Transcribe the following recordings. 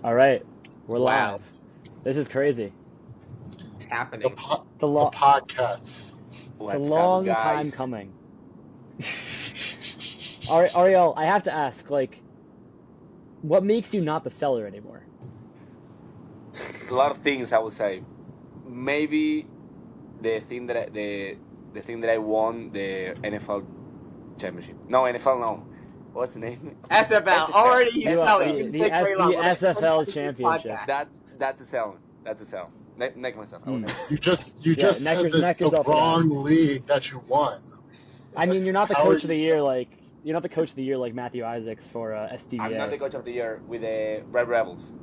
All right, we're Wow. live. This is crazy. It's The happening. The the podcast. It's a What's long up, time guys? coming. Ariel, I have to ask, like, what makes you not the seller anymore? A lot of things I would say. Maybe the thing that I won the NFL championship. No, NFL no. What's the name? SFL. Already he's selling. It SFL. didn't take very The long. We're like 10 SFL seconds into the championship. podcast. That's a sell. That's a sell. Neck myself. I will Hmm. neck. You just Yeah, said neck the yourself for that. wrong league that you won. I mean, you're not the How are coach of the you year, selling? like you're not the coach of the year like Matthew Isaacs for I'm not the SDVA. coach of the year with the Red Rebels.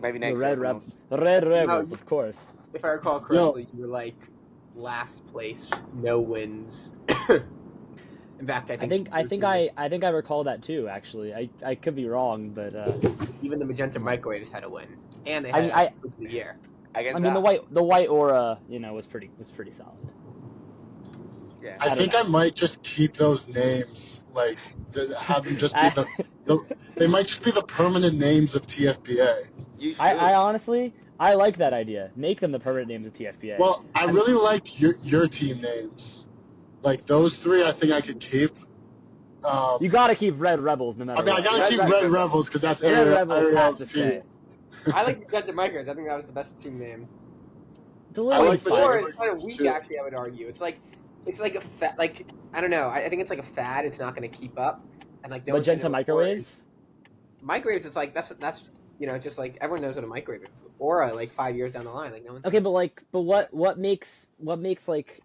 Maybe The next year. Who knows? Red Rebels, of course. If I recall correctly, you were like last place, no wins. In fact, I think I recall that too. Actually, I could be wrong, but even the Magenta Microwaves had a win, and they I had mean, a coach of the year. Against the white aura, was pretty solid. Yeah. I think I might just keep those names, like have them just be they might just be the permanent names of TFBA. You should. I honestly like that idea. Make them the permanent names of TFBA. Well, I really liked your team names. Like those three, I think I could keep. You gotta keep Red Rebels no matter I mean, what. I gotta keep Red Rebels because that's Red Rebels has Ariel's to team. stay. I like Magenta Microwaves. I think that was the best team name. The I like Lilies Or Magenta it's kind of weak, too. actually. I would argue it's like a I don't know. I think it's like a fad. It's not going to keep up. And like no one's Magenta gonna know what Microwaves. Microwaves, it's like that's just like everyone knows what a microwave is. Aura, like 5 years down the line, like no one's Okay, but what makes like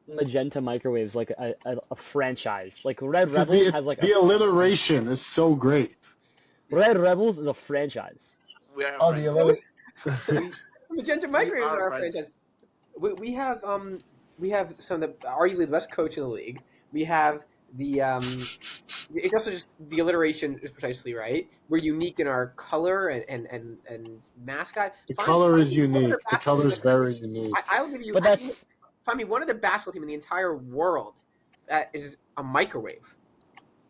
Magenta Microwaves like a franchise? Like Red Because Rebels has like the alliteration is so great. Red Rebels is a franchise. We are Oh, friends. the alliteration. Magenta We Microwaves are are our friends. franchise. We have some of the arguably the best coach in the league. We have the it's also just the alliteration is precisely right. We're unique in our color and mascot. The color is unique. The basketball color is team- very unique. I'll give you. But that's Find me one other basketball team in the entire world that is a microwave,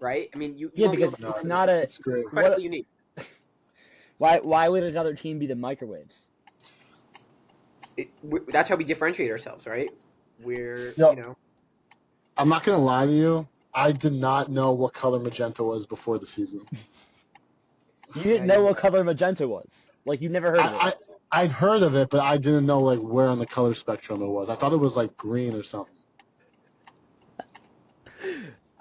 right? I mean, you yeah, won't be able because to- it's not a. It's great. incredibly unique. Why would another team be the Microwaves? That's how we differentiate ourselves, right? We're Yo. I'm not gonna lie to you. I did not know what color magenta was before the season. You didn't know what color magenta was. Like you never heard of it. I'd heard of it, but I didn't know like where on the color spectrum it was. I thought it was like green or something.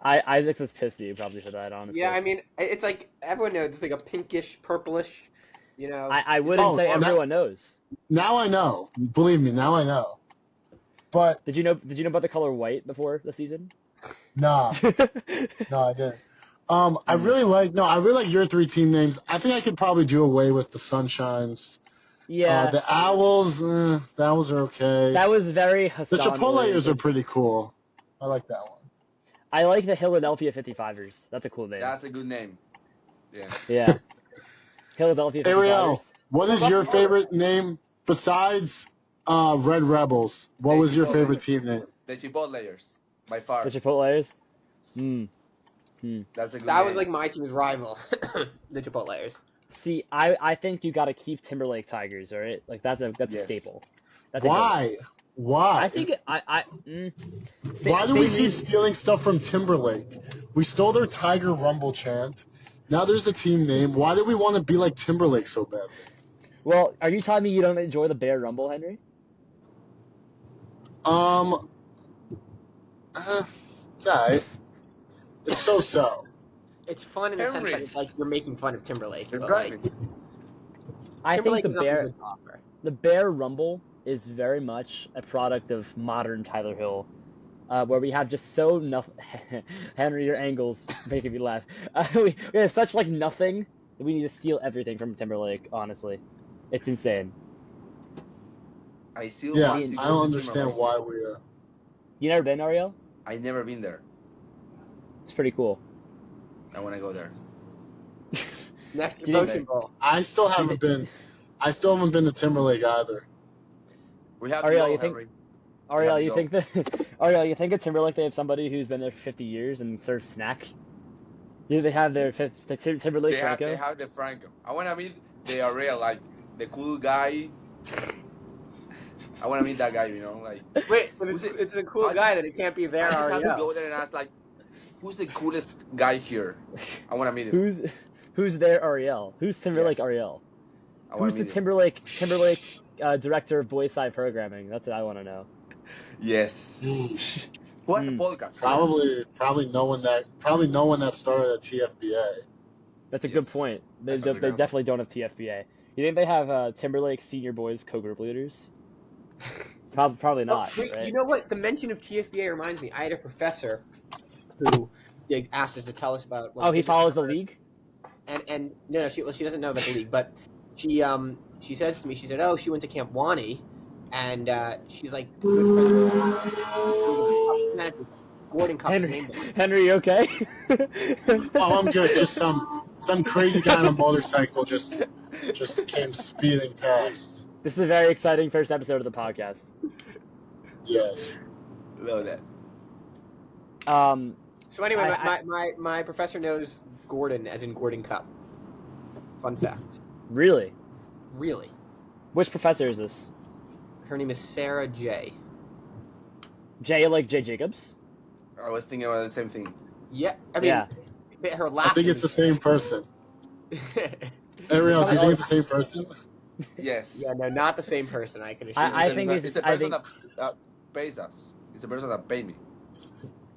Isaacs is pissed at you probably for that, honestly. Yeah, I mean, it's like everyone knows it's like a pinkish, purplish. I wouldn't say Oh, everyone knows. Now I know. Believe me, now I know. But Did you know about the color white before the season? nah, no, I didn't. I really like your three team names. I think I could probably do away with the Sunshines. Yeah. The Owls, the Owls are okay. That was very Hassan. The Chipotle oriented. are pretty cool. I like that one. I like the Philadelphia 55ers. That's a cool name. That's a good name. Yeah. Yeah. Philadelphia 55ers. Ariel, what is your favorite name besides Red Rebels? What was your favorite team name? The Chipotlayers, by far. The Chipotle's? That's a good That name. was like my team's rival, the Chipotlayers. See, I think you got to keep Timberlake Tigers, all right? Like that's a Yes. staple. That's a good Why? one. Why? I think Why do we keep stealing stuff from Timberlake? We stole their Tiger Rumble chant. Now there's the team name. Why do we want to be like Timberlake so bad? Well, are you telling me you don't enjoy the Bear Rumble, Henry? It's alright. It's so. It's fun in the sense Henry. that it's like you're making fun of Timberlake. You're but, driving. like, I think Timberlake the has nothing Bear good to offer. the Bear Rumble is very much a product of modern Tyler Hill, where we have just so nothing. Henry, your angles making me laugh. We have such like nothing that we need to steal everything from Timberlake. Honestly, it's insane. I still Yeah, want to go I don't to understand Timberlake. why we. You never been, Ariel? I never been there. It's pretty cool. I want to go there. Next Do you- Devotion Bowl. I still haven't been to Timberlake either. We have Ariel, to go, you think- Henry. Ariel, to you go. think that Ariel, you think at Timberlake they have somebody who's been there for 50 years and serves snack? Do they have their Timberlake They have Franco? the Franco. I want to meet the Ariel, like the cool guy. I want to meet that guy, like. Wait, but Who's it? it's a cool I guy just- that it can't be there, I just have to Ariel. go there and ask, like, who's the coolest guy here? I want to meet him. Who's there, Ariel? Who's Timberlake Yes. Ariel? I want Who's to the meet him. Timberlake director of Boy Side Programming? That's what I want to know. Yes. Mm, Who has a Hmm. podcast? probably no one that started at TFBA. That's a good Yes. point. They That's a good definitely don't have TFBA. You think they have Timberlake senior boys co-group leaders? Probably not. Oh, wait, right? you know what? The mention of TFBA reminds me. I had a professor who asked us to tell us about. Oh, he follows the league. And no, she doesn't know about the league, but she says to me, she said, oh, she went to Camp Wani, and she's like good friends with Gordon Cup. Henry, you okay? Oh, I'm good. Just some crazy guy on a motorcycle just came speeding past. This is a very exciting first episode of the podcast. Yes. Love that. So anyway, my professor knows Gordon as in Gordon Cup. Fun fact. Really? Really. Which professor is this? Her name is Sarah J. Jay, like Jay Jacobs? I was thinking about the same thing. Yeah, I mean, Yeah. her I last think name it's the same person. Ariel, do you think it's the same person? Yes. Yeah, no, not the same person. I can assure I you. think it's the I person think- that pays us. It's the person that paid me.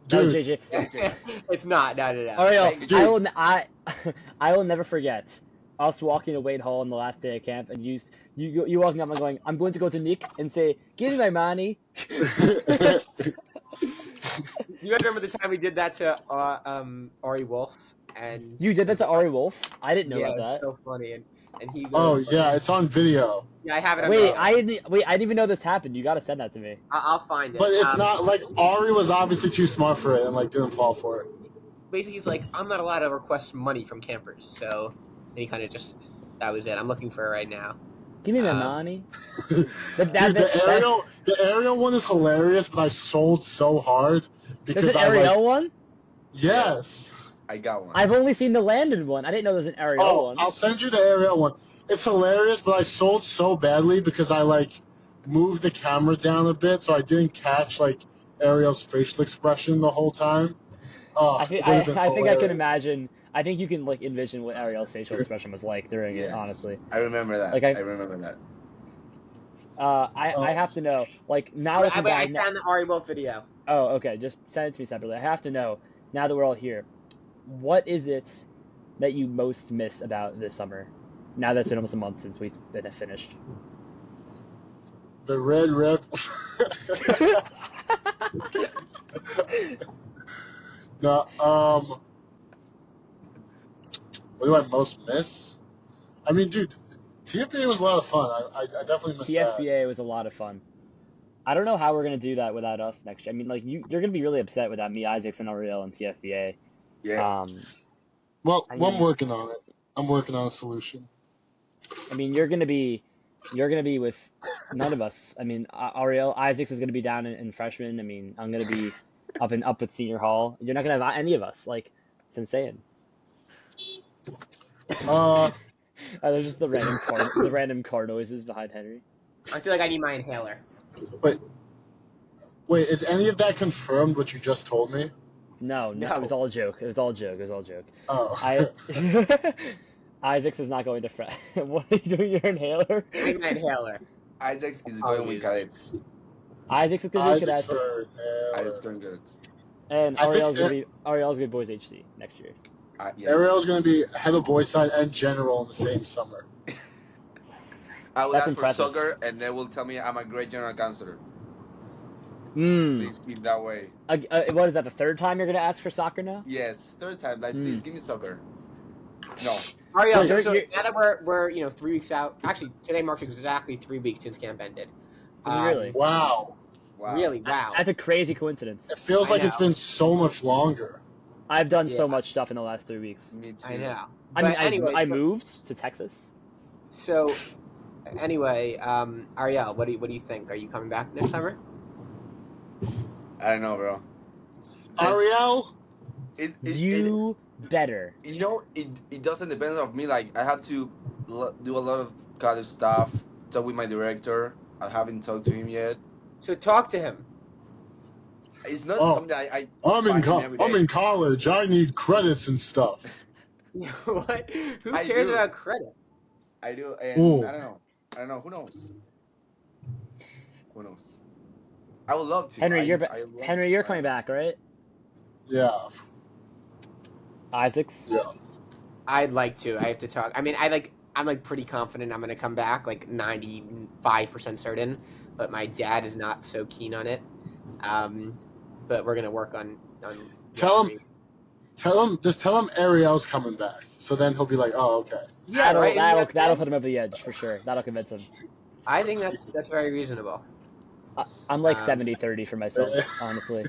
That was Dude, JJ. It's not. No. Ariel, Dude. I will never forget us walking to Wade Hall on the last day of camp, and you walking up and going, I'm going to go to Nick and say, give me my money. You guys remember the time we did that to Ari Wolf? And You did that to Ari Wolf? I didn't know yeah, about it was that. so funny. And he goes, Oh yeah, it's on video. yeah, I have it. on Wait, video. I didn't even know this happened. You gotta send that to me. I'll find it. But it's not like Ari was obviously too smart for it and like didn't fall for it. Basically, he's like, I'm not allowed to request money from campers, so and he kind of just that was it. I'm looking for it right now. Give me my money. Dude, the Ariel one is hilarious, but I sold so hard because There's an I Ariel like, one? yes. I got one. I've only seen the Landon one. I didn't know there was an Ariel Oh, one. I'll send you the Ariel one. It's hilarious, but I sold so badly because I like moved the camera down a bit, so I didn't catch like Ariel's facial expression the whole time. Oh, I think it would've been I can hilarious. imagine. I think you can like envision what Ariel's facial expression was like during it. Yes. Honestly, I remember that. Like, I remember that. I have to know. Like now that I the guy. found the Ari Wolf video. Oh, okay. Just send it to me separately. I have to know now that we're all here. What is it that you most miss about this summer? Now that it's been almost a month since we've been finished. The Red Rift. No, what do I most miss? I mean, dude, TFBA was a lot of fun. I definitely miss that. TFBA was a lot of fun. I don't know how we're gonna do that without us next year. I mean, like you're gonna be really upset without me, Isaacs, and Ariel and TFBA. Yeah. Well, I I'm mean- working on it. I'm working on a solution. I mean, you're gonna be with none of us. I mean, Ariel, Isaacs is gonna be down in freshman. I mean, I'm gonna be up at senior hall. You're not gonna have any of us. Like, it's insane. There's just the random car noises behind Henry. I feel like I need my inhaler. Wait, is any of that confirmed? What you just told me? No, No. it was all a joke. It was all a joke. Oh, Isaacs is not going to fret. What are you doing? Your inhaler? I need my inhaler. Isaac is Oh, going with yeah. cadets. Isaacs is going to be Isaac's cadets, for Isaac's going cadets. and I think Ariel's going to be boys HC next year. Yeah. Ariel's going to be head of boys side and general in the same summer. I will That's ask impressive. for soccer, and they will tell me I'm a great general counselor. Hmm. Please keep that way. What is that? The third time you're going to ask for soccer now? Yes, third time. Like, please give me soccer. No. Ariel, You're- so you're- now that we're 3 weeks out, actually today marks exactly 3 weeks since camp ended. Really? Wow. Wow. Really? Wow. That's a crazy coincidence. It feels I like it's know. been so much longer. I've done so Yeah. much stuff in the last 3 weeks. Me too. I know. I But mean, anyway, I so- moved to Texas. So, anyway, Ariel, what do you think? Are you coming back next summer? I don't know, bro. There's- Ariel? You better. It doesn't depend on me. Like, I have to do a lot of kind of stuff. Talk with my director. I haven't talked to him yet. So talk to him. It's not Oh, something I I'm in find him every I'm day. in college. I need credits and stuff. What? Who I cares do. about credits? I do, and I Ooh, don't know. I don't know. Who knows? Who knows? I would love to. Henry, I love Henry, to. you're I don't coming know. back, right? yeah, Isaacs. yeah. I'd like to. I have to talk. I mean, I'm like pretty confident I'm gonna come back, like 95% certain. But my dad is not so keen on it. But we're gonna work on Tell him, getting. just tell him Ariel's coming back. So then he'll be like, oh, okay. Yeah, right. Isn't that That'll fair? put him over the edge for sure. That'll convince him. I think that's very reasonable. I'm like Um, 70-30 for myself, honestly.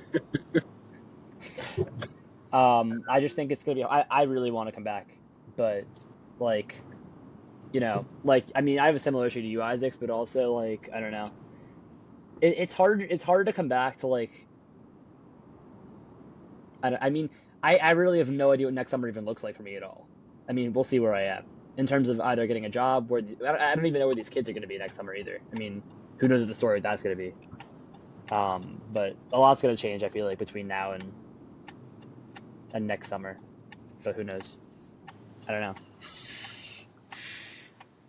I just think it's gonna be. I really want to come back, but like, like I mean, I have a similar issue to you, Isaacs, but also like I don't know. It's hard. It's hard to come back to like. I mean, I really have no idea what next summer even looks like for me at all. I mean, we'll see where I am in terms of either getting a job where I don't even know where these kids are going to be next summer either. I mean, who knows what the story that's going to be. But a lot's going to change. I feel like between now and next summer, but who knows? I don't know.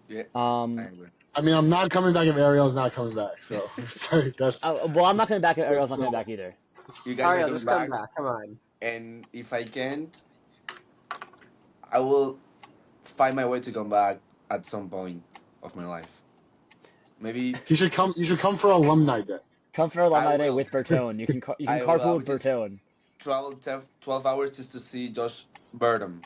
Yeah, I Um, agree. I mean, I'm not coming back if Ariel's not coming back. So it's like, well, I'm not coming back. Ariel's that's not coming back either. You guys are Ariel, coming just come back, back. Come on. and if I can't, I will find my way to come back at some point of my life. Maybe he should come. You should come for alumni day. Come for I alumni day will. with Bertone. You can I will. I carpool will with just Bertone. travel 12 hours just to see Josh Burnham.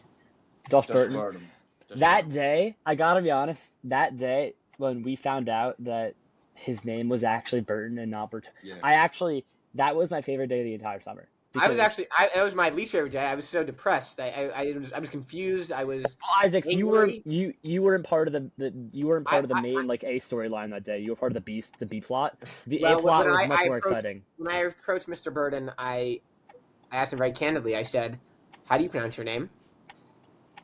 Josh Josh Burton. Burnham. Josh That Burnham. day, I gotta be honest. That day when we found out that his name was actually Burton and not Bertone, I Yes. actually that was my favorite day of the entire summer I was because actually. It was my least favorite day. I was so depressed. I was confused. I was Isaacs, angry. you weren't part of the you weren't part of the I main like A storyline that day. You were part of the B plot. The A well plot when was much I more approached exciting. Mr. Burden, I asked him very candidly. I said, "How do you pronounce your name?"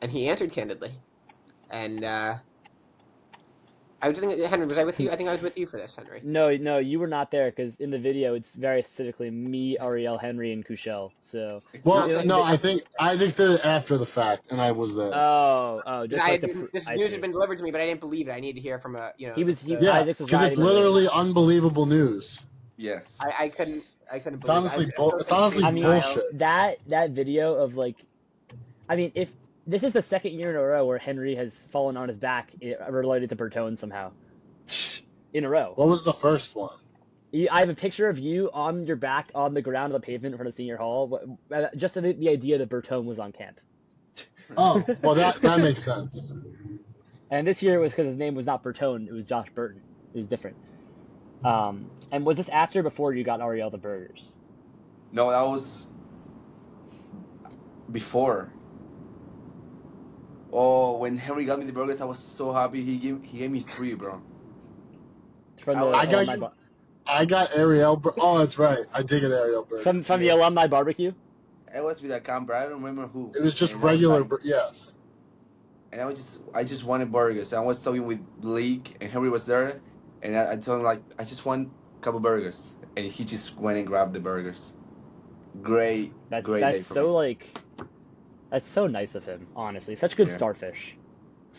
And he answered candidly. And I was thinking, Henry, was I with you? I think I was with you for this, Henry. No, you were not there because in the video it's very specifically me, Ariel, Henry, and Kushel. So No, Well, so no, I think Isaac did it after the fact, and I was there. just like this I news see. had been delivered to me, but I didn't believe it. I needed to hear from a Yeah, Isaacs was because it's riding the wave. literally unbelievable news. Yes. I couldn't It's believe it. honestly, I was so it's honestly I confused, mean, Kyle. bullshit. that video of like, I mean, if this is the second year in a row where Henry has fallen on his back related to Bertone somehow, in a row. What was the first one? I have a picture of you on your back on the ground of the pavement in front of Senior Hall, just the idea that Bertone was on camp. Oh, well, that makes sense. And this year it was because his name was not Bertone, it was Josh Burton. It was different. And was this after or before you got Ariel the burgers? No, that was before. Oh, when Henry got me the burgers, I was so happy. He gave me 3, bro. From I the was- alumni I got Ariel. Oh, that's right. I did get Ariel burger. from the Yes. alumni barbecue. It was with a camper. I don't remember who. It was just And I was regular. like- Yes. and I just wanted burgers. And I was talking with Blake, and Henry was there, and I told him like I just want a couple burgers, and he just went and grabbed the burgers. Great day That's for so me. like, that's so nice of him. Honestly, such good Yeah. starfish.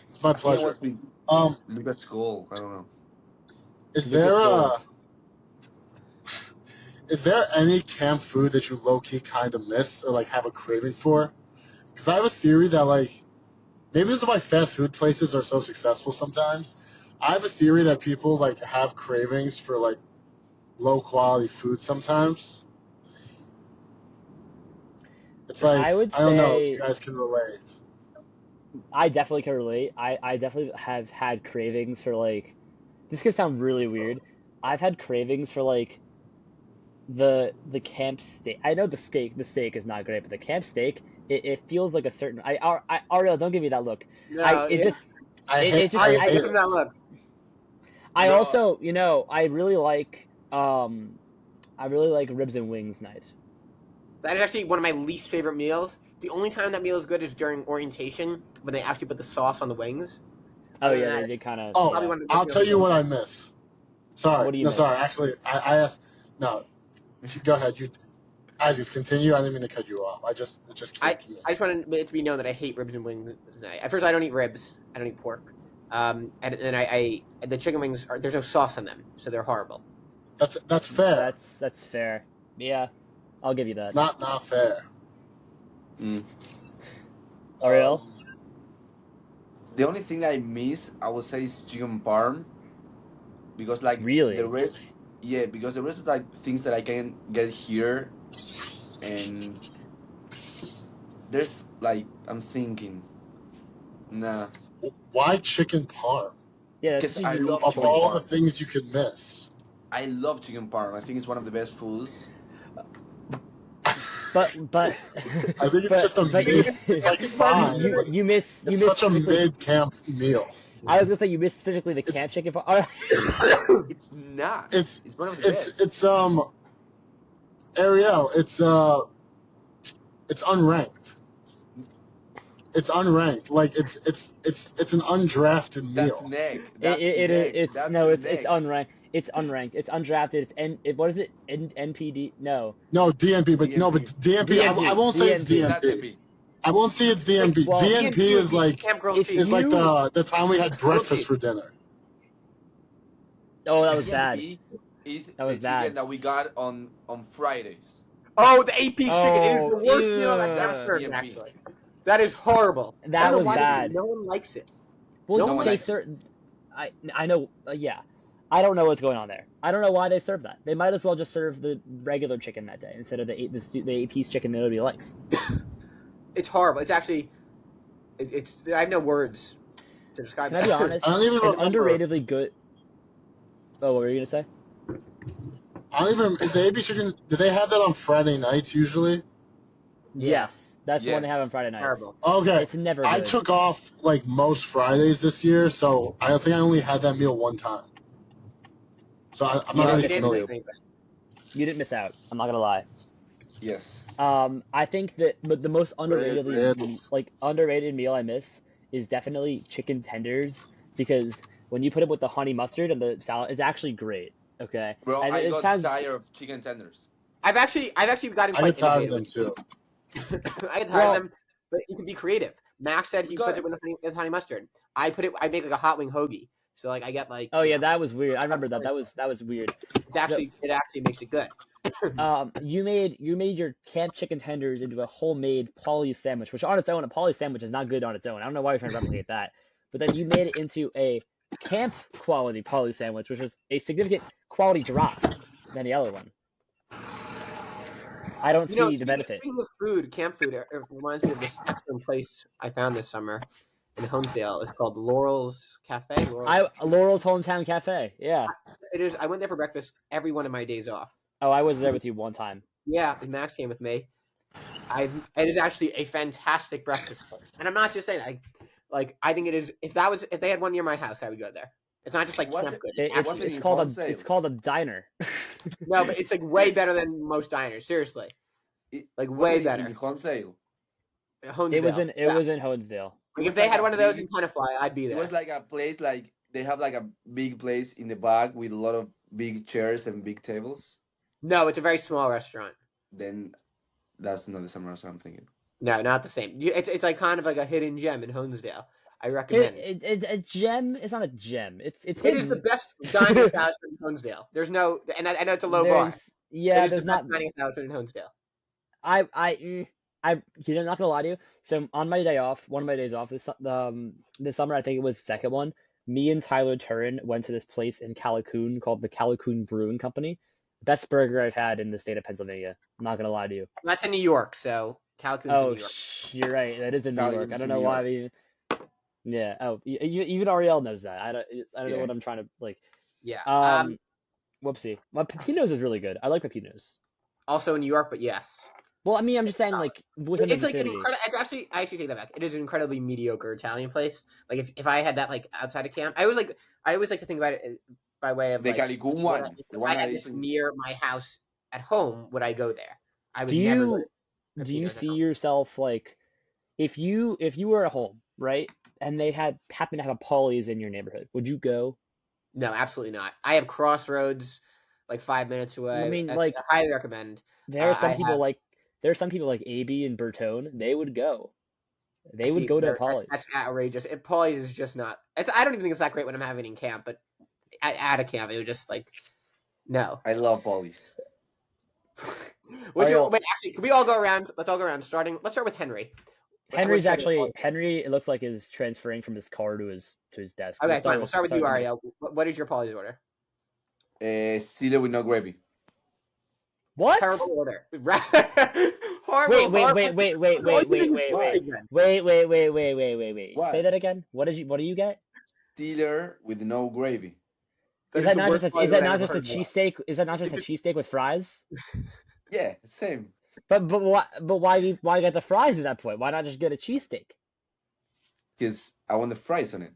It's my I think it pleasure. was with Lucas School. I don't know. Is Lucas there Gold. is there any camp food that you low key kind of miss or like have a craving for? Because I have a theory that like maybe this is why fast food places are so successful sometimes. I have a theory that people like have cravings for like low quality food sometimes. It's like I would I don't know if say you guys can relate. I definitely can relate. I definitely have had cravings for like, this could sound really weird. I've had cravings for like the camp steak. I know the steak is not great, but the camp steak, it feels like a certain. Ariel, don't give me that look. No, It just I It- hate, it just- I I hate give him it. that look. I No. also, I really like ribs and wings night. That is actually one of my least favorite meals. The only time that meal is good is during orientation when they actually put the sauce on the wings. Oh Other yeah, than they that, did kind of. Oh, probably Yeah. one of the I'll best tell you meals. what I miss. Sorry, What do you no, miss? sorry. Actually, I asked. No, go ahead. You, Isaac, continue. I didn't mean to cut you off. It just I came to me. I just wanted it to be known that I hate ribs and wings. At first, I don't eat ribs. I don't eat pork. And then I the chicken wings are there's no sauce on them, so they're horrible. That's fair. That's fair. Yeah, I'll give you It's that. not fair. Mm. Ariel? The only thing that I miss, I would say, is chicken parm, because like the Really? rest, yeah, because the rest is like things that I can get here, and there's like I'm thinking, nah, Why chicken parm? Yeah, that's because such a I unique love Of chicken choice. all the parm. things you could miss. I love chicken parm. I think it's one of the best foods. But I think it's just a but mid. It's like fine, you but you miss it's such a specifically. mid camp meal. I was gonna say you missed specifically the It's camp chicken. It's not. it's It's one of the it's best. it's Ariel. It's unranked. It's unranked. Like it's an undrafted That's meal. neck. It, That's it, it neck. it's That's no, a it's neck. unranked. It's unranked. It's undrafted. What is it? NPD? No. No DNP, but no, but DMP. DNP. I DNP. won't say it's DNP. It's not DNP. DMP. I won't say it's Like DNP. Well, DNP DNP would is be like Camp Grilled if Cheese. the time we had Grilled breakfast cheese. for dinner. oh, that The was bad. DMP is That the was bad. chicken that we got on Fridays. Oh, the 8-piece chicken. It is the Oh, worst meal I've ever That's ew. served. DMP. Actually, that is horrible. I don't That know was why bad. no one likes it. Well, No No one one they likes likes it. serve. I know. Yeah. I don't know what's going on there. I don't know why they serve that. They might as well just serve the regular chicken that day instead of the 8-piece chicken that nobody likes. It's horrible. It's actually it's I have no words to describe Can I be it. I honest? don't even An remember. underratedly good. Oh, what were you gonna say? I don't even. Is the AB chicken? Do they have that on Friday nights usually? Yeah. Yes, that's the one they have on Yes. Friday nights. Horrible. Okay. It's never I good. took off like most Fridays this year, so I think I only had that meal one time. So I'm You not Well, didn't really you miss didn't familiar. miss anything. You didn't miss out. I'm not gonna lie. Yes. I think that but the most Riddles. underrated meal I miss is definitely chicken tenders because when you put it with the honey mustard and the salad, it's actually great. Okay, Bro, and I it got sounds tired of chicken tenders. I've actually gotten I get quite tired of innovative them with too. I get tired of well. them, but you can be creative. Max said We he got puts it with honey mustard. I make like a hot wing hoagie. So like I get like Oh yeah, that was weird. I remember that. it's That was weird. So it actually makes it good. you made your camp chicken tenders into a homemade Polly sandwich, which on its own, a Polly sandwich is not good on its own. I don't know why you're trying to replicate that. But then you made it into a camp quality Polly sandwich, which was a significant quality drop than the other one. I don't You know, see the benefit. speaking of food, camp food, it reminds me of this excellent place I found this summer in Honesdale. It's called Laurel's Cafe. Laurel's Hometown Cafe. Yeah. It is. I went there for breakfast every one of my days off. Oh, I was there with you one time. Yeah, and Max came with me. It is actually a fantastic breakfast place, and I'm not just saying. I think it is. If they had one near my house, I would go there. It's not just like Was camp it? good. It, It's it's Was it it's in called wholesale? a diner. no, but it's like way better than most diners. Seriously, like Was way it better. in wholesale? Honesdale. It was in Honesdale. It Like if was they like had a one of those big. in Tenafly, I'd be It there. was like a place like they have like a big place in the back with a lot of big chairs and big tables. No, it's a very small restaurant. Then that's not the summer restaurant I'm thinking. No, not the same. It's like kind of like a hidden gem in Honesdale. I recommend. A gem is not a gem. It's It is hidden. the best dining establishment in Honesdale. There's no, and I know it's a low bar. It is There's the not. best dining establishment in Honesdale. I'm not gonna lie to you. So on my day off, one of my days off this summer, I think it was the second one. Me and Tyler Turin went to this place in Callicoon called the Callicoon Brewing Company. Best burger I've had in the state of Pennsylvania. I'm not gonna lie to you. That's in New York, so Callicoon's in Oh, New York. you're right. That is in New York. Callicoon's I don't in know New why. York. I mean, yeah. Oh, even Ariel knows that. I don't know Yeah. what I'm trying to like. Yeah. Whoopsie. My Pepinos is really good. I like Pepinos. Also in New York, but yes. Well, I mean, I'm just saying, like, within the It's like an vicinity. incredible. It's actually, I actually take that back. It is an incredibly mediocre Italian place. Like if I had that like outside of camp, I always like to think about it by way of The like, Calicun what one. if The I one that had this is in. near my house at home, would I go there? I would Do never go you to do you Pepino's at see home. yourself like if you were at home, right? and they happen to have a Polly's in your neighborhood, would you go? No, absolutely not. I have Crossroads like 5 minutes I away. mean, I like highly recommend. there are some I people have like AB and Bertone. They would go. They would see go to that's Polly's. outrageous. Paulie's is just not. I don't even think it's that great when I'm having it in camp, but at a camp it would just like no. I love Polly's. Ariel, Wait, actually, can we all go around? Let's all go around. Let's start with Henry. Henry's What's your- Henry. It looks like is transferring from his car to his desk. Okay, fine. We'll start with you, Henry. Ariel. What is your Paulie's order? Steeler with no gravy. What? Terrible order. Horrible. Wait. What? Say that again. What do you get? Steeler with no gravy. Is that not just a cheesesteak? Is that not just a cheesesteak with fries? Yeah, same. But why get the fries at that point? Why not just get a cheesesteak? Because I want the fries on it.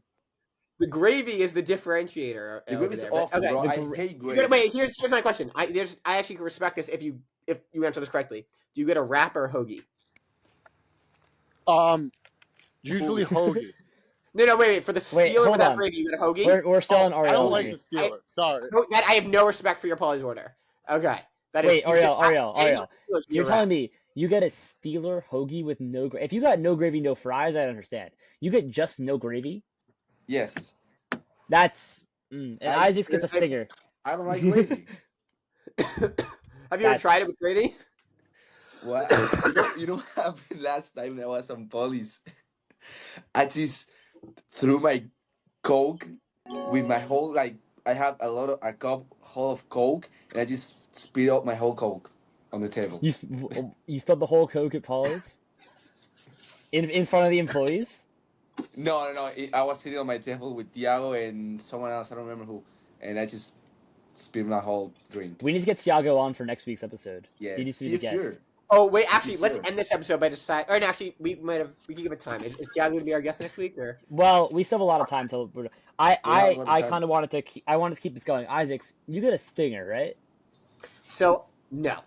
The gravy is the differentiator. The gravy's awful, bro. I hate gravy. Wait, here's my question. I actually can respect this if you answer this correctly. Do you get a wrap or a hoagie? Usually hoagie. No, wait. For the Steeler with that on. gravy, you get a hoagie? We're still on Ariel. I don't like the Steeler. Sorry. I have no respect for your Paulie's order. Okay. Wait, Ariel. You're telling me you get a Steeler hoagie with no gravy? If you got no gravy, no fries, I understand. You get just no gravy? Yes. That's and Isaac's gets a stinger. I don't like gravy. Have you ever tried it with gravy? What? You know what happened last time that was on Polly's? I just threw my Coke with my whole I have a cup full of Coke, and I just spit out my whole Coke on the table. You spilled the whole Coke at Polly's in front of the employees. No. I was sitting on my table with Tiago and someone else. I don't remember who, and I just spilled my whole drink. We need to get Tiago on for next week's episode. Yes, he needs to be the guest. Sure. Oh wait, actually, let's Sure. end this episode by deciding. Or no, actually, we can give it time. Is Tiago going to be our guest next week? Or Well, we still have a lot of time till. I kind of wanted to. I wanted to keep this going. Isaacs, you get a stinger, right? so no.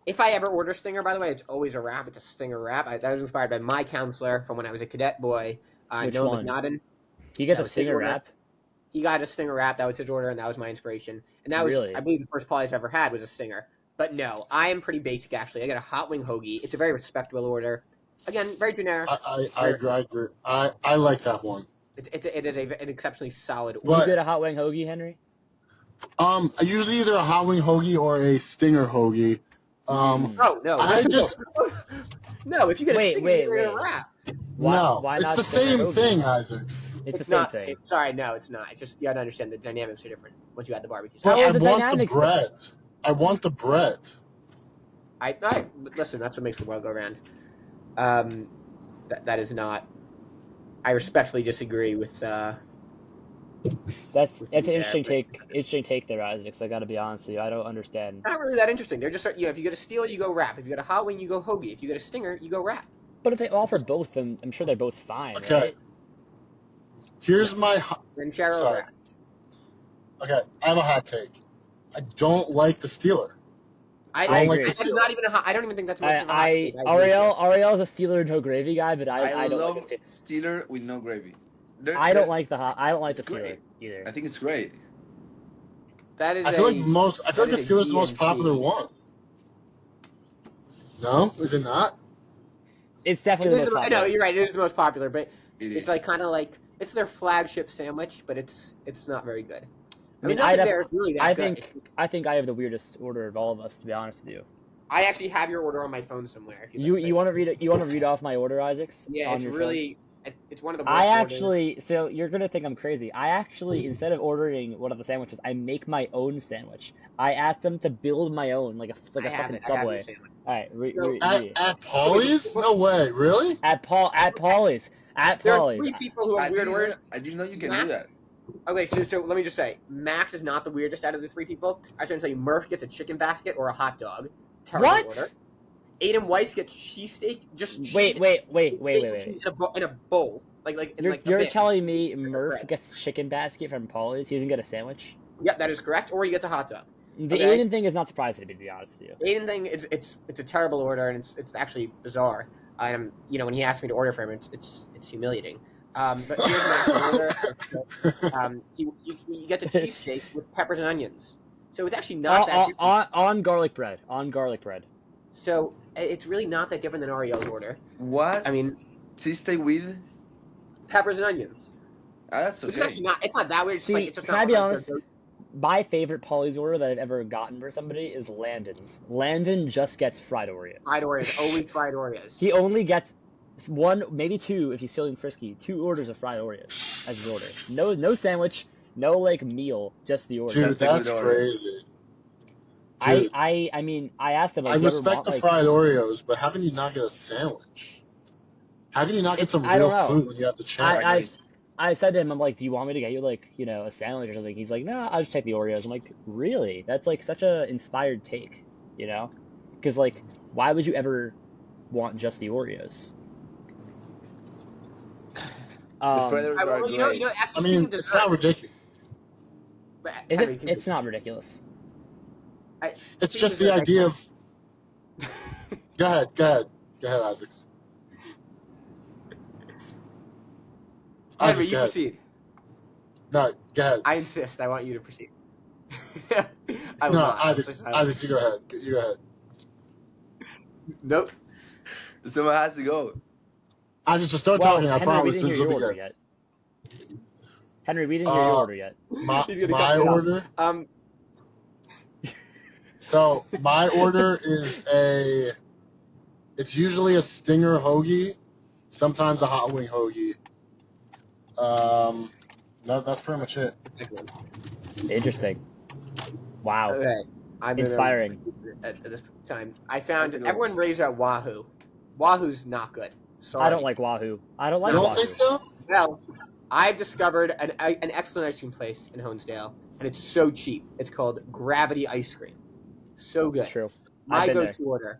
If I ever order stinger, by the way, it's always a wrap. It's a stinger wrap. That was inspired by my counselor from when I was a cadet boy. Which Noah one? McNaughton. He gets That a was his stinger order. wrap. He got a stinger wrap. That was his order, and that was my inspiration. And that was, Really? I believe, the first Polly's I've ever had was a stinger. But no, I am pretty basic, actually. I get a hot wing hoagie. It's a very respectable order. Again, very generic. I agree. I like that one. It is an exceptionally solid order. What? You get a hot wing hoagie, Henry? I usually either a hot wing hoagie or a stinger hoagie. Oh, no. I just No, if you get a stinger, wait. you're going to wrap. Why it's not the stinger same hoagie? thing, Isaacs. It's the same not. thing. Sorry, no, it's not. It's just, you got to understand the dynamics are different once you add the barbecue How But sauce. are I the want the dynamics bread. I want the bread. Listen, that's what makes the world go round. That is not. I respectfully disagree with. That's an interesting take. Interesting take there, Isaacs. I got to be honest with you. I don't understand. Not really that interesting. They're just, if you get a steel, you go wrap. If you get a hot wing, you go hoagie. If you get a stinger, you go wrap. But if they offer both, then I'm sure they're both fine, Okay. right? Here's my. Ranchero Sorry. wrap. Okay, I have a hot take. I don't like the Steeler. I don't like agree. the That's not even a hot. I don't even think that's much of a hot take. Ariel's a Steeler no gravy guy, but I don't love like the Steeler with no gravy. I don't like the it's Steeler great. either. I think it's great. That is I feel like the is a Steeler's the most DNP. popular one. No, is it not? It's definitely the most No, popular. you're right. It is the most popular, but It it's is. kind of like it's their flagship sandwich, but it's not very good. I mean, nothing there is really that I good. think I have the weirdest order of all of us, to be honest with you. I actually have your order on my phone somewhere. if You like want to read it? You want to read off my order, Isaacs? Yeah, on it's your phone? really. It's one of the worst. I orders. actually, so you're gonna think I'm crazy. I actually, instead of ordering one of the sandwiches, I make my own sandwich. I asked them to build my own, like a I have fucking it. I have your Subway. sandwich. All right, read it. At Polly's? No way, really? At Polly's. There are Polly's. 3 people who have weird orders. I didn't know you can Max? do that. Okay, so let me just say, Max is not the weirdest out of the 3 people. I was going to tell you, Murph gets a chicken basket or a hot dog. Terrible What? order. Aiden Weiss gets cheesesteak. Just cheese. Wait. cheese in a bowl. Like in You're a bit. telling me Murph bread. gets chicken basket from Polly's? He doesn't get a sandwich? Yep, that is correct. Or he gets a hot dog. The Okay. Aiden thing is not surprising to me, to be honest with you. Aiden thing, it's a terrible order, and it's actually bizarre. When he asked me to order for him, it's humiliating. But here's my actual order. You get the cheesesteak with peppers and onions. So it's actually not that different. On garlic bread. On garlic bread. So it's really not that different than Ariel's order. What? I mean, Cheesesteak with? peppers and onions. That's So it's okay. actually not. It's not that weird. It's just See, it's just can not I be like honest? My favorite Polly's order that I've ever gotten for somebody is Landon's. Landon just gets fried Oreos. fried Oreos. Always fried Oreos. He only gets one, maybe two, if he's feeling frisky. 2 orders of fried Oreos as his order. No sandwich, no like meal, just the order. Dude, that's crazy. Dude, I mean, I asked him. Like, I do you ever respect want, the like, fried Oreos, but how can you not get a sandwich? How can you not get some I don't real know. food when you have the chance? I said to him, I'm like, do you want me to get you like, a sandwich or something? He's like, no, I'll just take the Oreos. I'm like, really? That's like such a inspired take, Because like, why would you ever want just the Oreos? The feathers are well, great. actually, I speaking mean, of dessert, it's not ridiculous. Henry, It's not ridiculous. It's just the idea of. Go ahead, Isaacs. Henry, you go ahead. proceed. No, go ahead. I insist. I want you to proceed. Isaacs, you go ahead. You go ahead. Nope. Someone has to go. Isaac, just start talking. I Henry, promise we this didn't will hear be your order good. yet. Henry, we didn't hear your order yet. My order. So my order is it's usually a stinger hoagie, sometimes a hot wing hoagie. That's pretty much it. Interesting. Wow. Okay. I'm Inspiring. At this time, I found everyone raves at Wahoo. Wahoo's not good. Sorry. I don't like Wahoo. I don't like You Wahoo. don't think so? Well, I've discovered an excellent ice cream place in Honesdale, and it's so cheap. It's called Gravity Ice Cream. So good. It's true. My I've been go-to order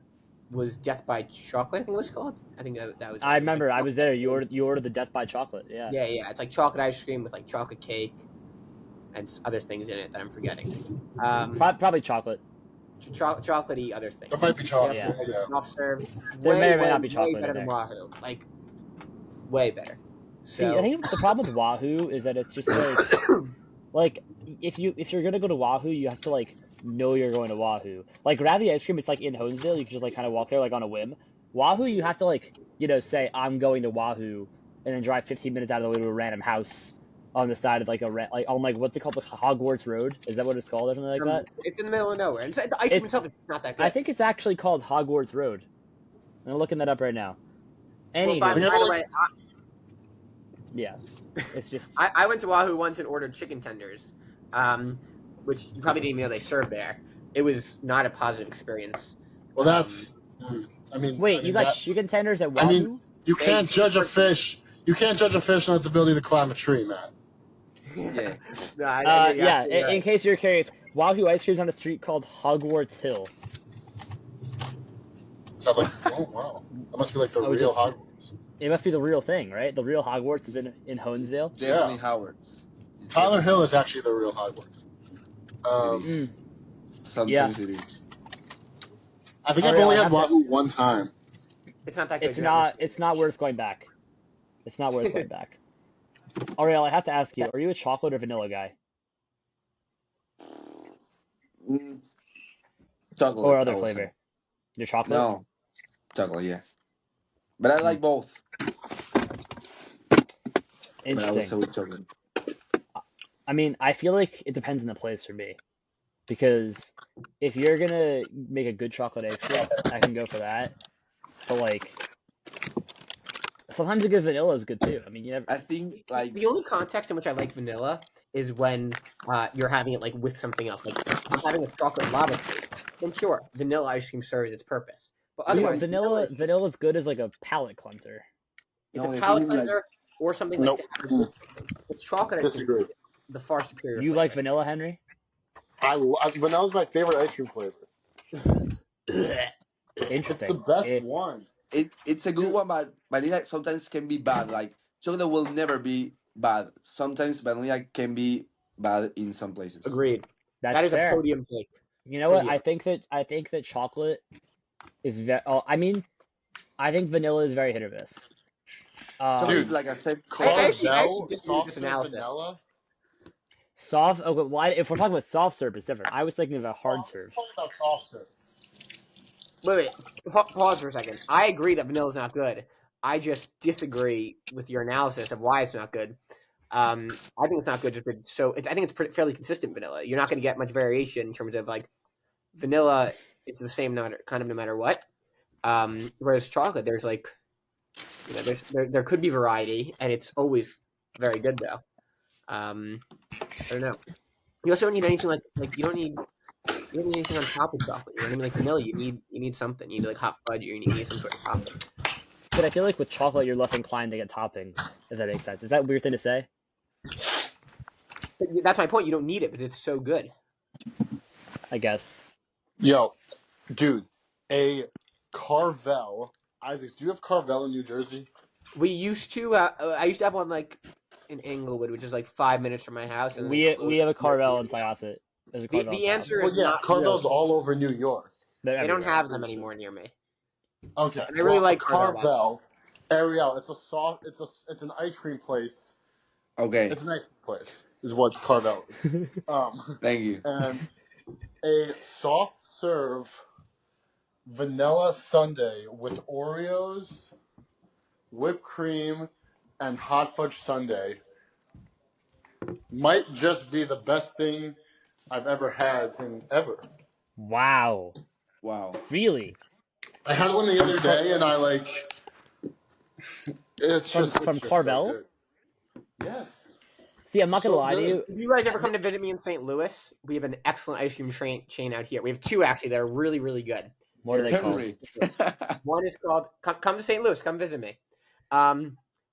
was Death by Chocolate. I think it was called. I think that was. I remember. I was there. You ordered the Death by Chocolate. Yeah. Yeah. It's like chocolate ice cream with like chocolate cake and other things in it that I'm forgetting. Probably chocolate. Chocolatey other things. There might be chocolate. Yeah. Soft serve. There may or may not be way chocolate better in than there. Wahoo. Like, way better. See, I think the problem with Wahoo is that it's just like if you're gonna go to Wahoo, you have to like know you're going to Wahoo. Like Gravity Ice Cream, it's like in Honesdale, you can just like kind of walk there like on a whim. Wahoo, you have to like say I'm going to Wahoo, and then drive 15 minutes out of the way to a random house on the side of like on like what's it called, like Hogwarts Road? Is that what it's called or something like that? It's in the middle of nowhere. And the ice cream itself is not that good. I think it's actually called Hogwarts Road. I'm looking that up right now. Well, by the way, yeah, it's just. I went to Wahoo once and ordered chicken tenders, which you probably didn't even know they served there. It was not a positive experience. Well, that's. Wait, you got chicken tenders at Wahoo? I mean, you can't judge a fish. You can't judge a fish on its ability to climb a tree, man. Yeah. No, in case you're curious, Wahoo ice cream's on a street called Hogwarts Hill. So I'm like, oh wow, that must be like the real Hogwarts. It must be the real thing, right? The real Hogwarts is in Honesdale. Definitely Howard's. Tyler Hill is actually the real Hogwarts. Sometimes it is. I think I've only had Wahoo one time. It's not that good. It's not worth going back. It's not worth going back. Ariel, I have to ask you: are you a chocolate or vanilla guy? Chocolate. Or other flavor? Your chocolate? No, chocolate. Yeah, but I like both. Interesting. But I would say with chocolate. I mean, I feel like it depends on the place for me, because if you're gonna make a good chocolate ice cream, I can go for that. But like, sometimes a good vanilla is good too. I mean, I think like the only context in which I like vanilla is when you're having it like with something else, like having a chocolate lava cake. Then sure, vanilla ice cream serves its purpose. But otherwise, vanilla is good as like a palate cleanser. It's a palate cleanser or something like that. With chocolate ice cream, Disagree. the far superior. You flavor. like vanilla, Henry? Vanilla's my favorite ice cream flavor. Interesting. It's the best one. It's a good one, but vanilla sometimes can be bad. Like chocolate will never be bad. Sometimes vanilla can be bad in some places. Agreed. That is fair. a podium take. You know what? I think that chocolate is very. I mean, I think vanilla is very hit or miss. So This Um, is Dude, like a I safe. actually Carvel, disagree with soft this serve analysis. vanilla. soft. Okay, why? If we're talking about soft serve, it's different. I was thinking of a Oh, hard I'm serve. talking about soft serve. Wait. Pause for a second. I agree that vanilla is not good. I just disagree with your analysis of why it's not good. I think it's not good. I think it's fairly consistent vanilla. You're not going to get much variation in terms of like vanilla. It's the same kind of no matter what. Whereas chocolate, there's like there could be variety, and it's always very good though. I don't know. You also don't need anything like you don't need anything on top of chocolate. You know what I mean? Like vanilla, you need something. You need like hot fudge. You need some sort of topping. But I feel like with chocolate, you're less inclined to get toppings. If that makes sense. Is that a weird thing to say? But that's my point. You don't need it, but it's so good. I guess. Yo, dude, a Carvel. Isaac, do you have Carvel in New Jersey? We used to. I used to have one like in Englewood, which is like 5 minutes from my house, and then they We closed. have a Carvel in Syosset. There's a Carvel in The answer Syosset. Well, is yeah, not Carvel's really. all over New York. They're They don't everywhere. have them Pretty sure. anymore near me, Okay, and I really well, a like Carvel. Carvel, Ariel. It's an ice cream place. Okay, It's an ice cream place, is what Carvel is. thank you. And a soft serve vanilla sundae with Oreos, whipped cream, and hot fudge sundae might just be the best thing I've ever had in ever. Wow. Wow. Really? I had one the other day, and I like. From It's just so Carvel? good. Yes. See, I'm not gonna So lie to good. you. If you guys ever come to visit me in St. Louis, we have an excellent ice cream chain out here. We have two actually that are really, really good. What are they called? Henry. One is called come to St. Louis. Come visit me.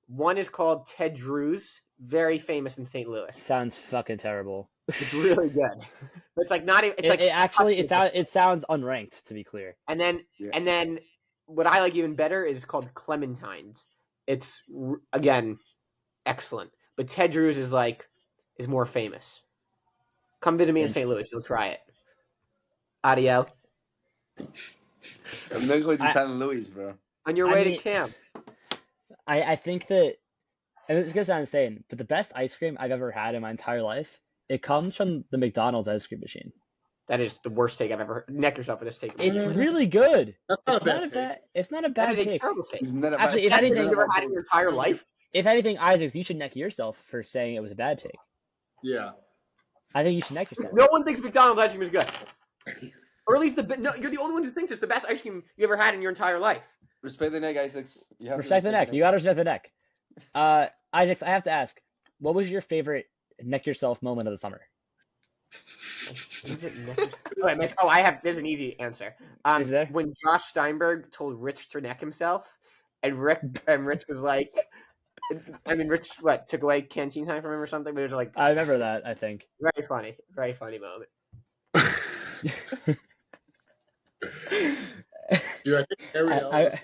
One is called Ted Drew's, very famous in St. Louis. Sounds fucking terrible. It's really good. But it's like not even. It's like It actually custard. it sounds unranked, to be clear. And then Yeah. and then what I like even better is called Clementines. It's again excellent. But Ted Drew's is more famous. Come visit me in St. Louis. You'll try it. Ariel, I'm not going to I- San Luis, bro. on your I way mean- to camp. I think that, and it's gonna sound insane, but the best ice cream I've ever had in my entire life, it comes from the McDonald's ice cream machine. That is the worst take I've ever heard. Neck yourself for this take. It's really good. That's not It's a bad not a take. bad. It's not a That bad is a take. terrible take. It's not a Actually, if bad, That's anything- what you've ever had in your entire life. If anything, Isaacs, you should neck yourself for saying it was a bad take. Yeah. I think you should neck yourself. No one thinks McDonald's ice cream is good. Or at least no, you're the only one who thinks it's the best ice cream you ever had in your entire life. Respect the neck, Isaacs. You have to Respect the neck. You gotta respect the neck. Isaacs, I have to ask, what was your favorite neck yourself moment of the summer? I have. There's an easy answer. Is there? When Josh Steinberg told Rich to neck himself, and Rich was like, I mean, Rich took away canteen time from him or something, but it was like I remember that. I think. very funny moment. Dude, I think Ariel I- was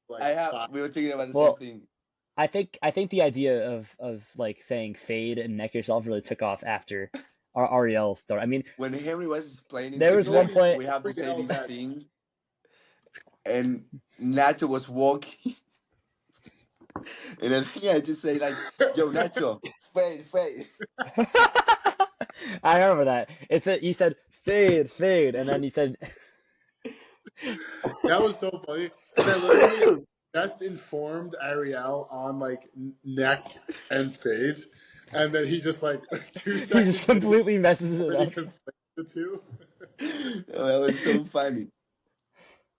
like I have. five. We were thinking about the Well, same thing. I think the idea of like saying fade and neck yourself really took off after our Ariel story. I mean, When Henry was explaining, There to was me, one point- we have to say Ariel this had- thing, and Nacho was walking, and I think I just say like, "Yo, Nacho, fade." I remember that. You said fade, and then you said That was so funny. 'Cause I literally best informed Ariel on like neck and fade, and then he just like 2 he seconds. just completely messes it when he up. conflated the two. Oh, that was so funny.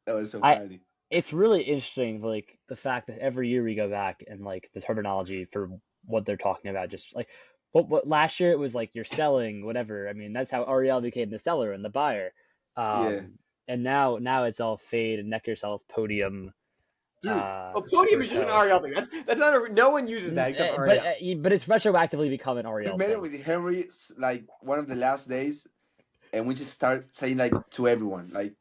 That was so I- funny. It's really interesting, like the fact that every year we go back and like the terminology for what they're talking about, just like what last year it was like you're selling whatever. I mean, that's how Ariel became the seller and the buyer. Yeah. And now it's all fade and neck yourself podium. Dude, Podium is just an Ariel thing. That's not no one uses that except for Ariel. But it's retroactively become an We Ariel made thing. it with Henry like one of the last days, and we just start saying like to everyone, like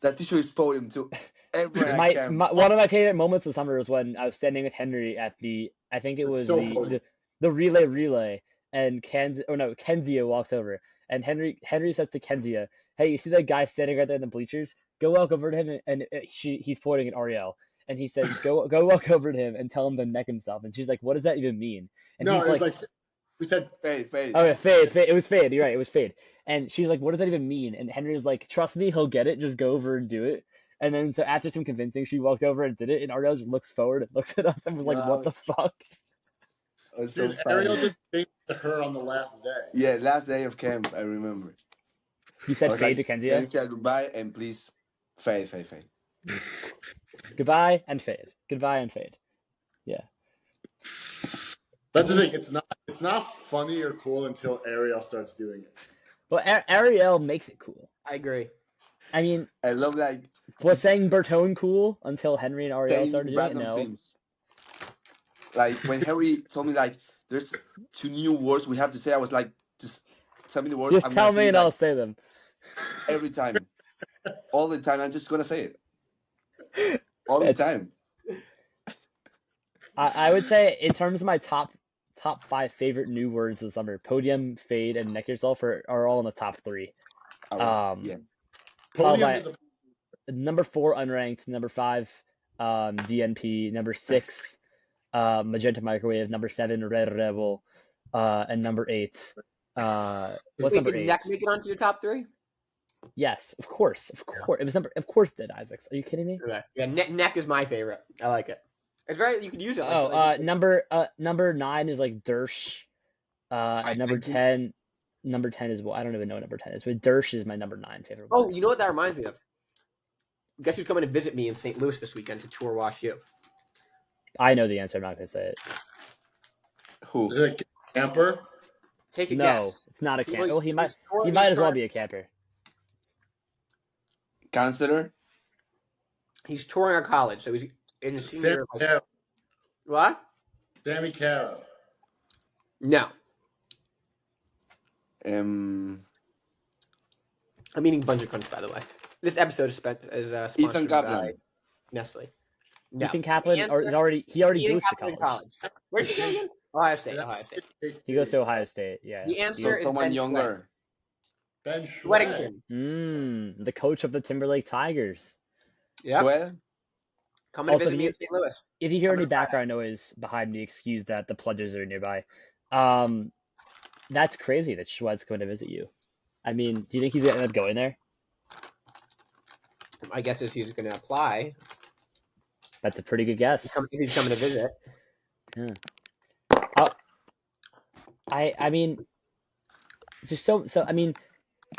that teacher is podium to everyone I can. One of my favorite moments of summer was when I was standing with Henry at I think it was So funny. the relay, and Kenzia walks over, and Henry says to Kenzia, "Hey, you see that guy standing right there in the bleachers? Go walk over to him, and he's pointing at Ariel." and he says, "Go walk over to him and tell him to neck himself." And she's like, "What does that even mean?" And No, he's it was like, like we said. Fade, fade. "Oh, it's Fade. Fade. It was Fade. You're right. It was Fade." And she's like, "What does that even mean?" And Henry's like, "Trust me, he'll get it. Just go over and do it." And then so after some convincing, she walked over and did it. And Ariel just looks forward and looks at us and was like, "What No, the fuck?" it was so Dude, funny. Ariel did the same to her on the last day. Yeah, last day of camp, I remember. You I said was Fade to like, Kenzia. Kenzia, goodbye, and please, fade, fade, fade. Goodbye and Fade. Goodbye and Fade. Yeah. That's the thing. It's not funny or cool until Ariel starts doing it. Well, Ariel makes it cool. I agree. I mean, I love like was saying Bertone cool until Henry and Ariel saying started doing it? random No. things. Like when Harry told me like there's 2 new words we have to say, I was like, just tell me the words. Just I'm tell gonna me say it, and I'll like say them. every time, all the time. I'm just gonna say it all the It's- time. I would say in terms of my top 5 favorite new words this summer, podium, fade, and neck yourself are all in the top 3. Yeah. Followed Podium by is a number 4 unranked, number 5 DNP, number 6 magenta microwave, number 7 red rebel, and number 8 what's Wait, number did 8? Neck make it onto your top 3? Yes, of course. It was of course it did, Isaacs. Are you kidding me? Okay. Yeah, Neck is my favorite. I like it. It's very. You could use it. Like, Oh, like, number 9 is like Dersh. And number I do- 10 is, well, I don't even know what number 10 is, but Dersh is my number 9 favorite Oh, word. you know what that reminds me of? Guess who's coming to visit me in St. Louis this weekend to tour Wash U? I know the answer. I'm not gonna say it. Who? is it a camper? Take a No, guess. it's not a He camper. was- Well, he might he's as well touring- be a camper. Counselor? He's touring a college, so he's in his senior year. Sammy of high Caro. school. What? Sammy Caro. No. Um, I'm eating Bunger Crunch, by the way. This episode is sponsored Ethan by Kaplan. Nestle. No. Ethan Kaplan The answer- is already goes Ethan to Kaplan in college. Where's he going again? Ohio State. Ohio State. He goes to Ohio State. Yeah. The so answer is someone Ben younger. Ben Schwed. Weddington. The coach of the Timberlake Tigers. Yeah. Well, Coming to Also, visit me you- in St. Louis. If you hear Coming any to Friday. background noise behind me, excuse that. The pledges are nearby. That's crazy that Schwed's coming to visit you. I mean, do you think he's gonna end up going there? My guess is he's going to apply. That's a pretty good guess. He's coming to visit. I mean, just so I mean,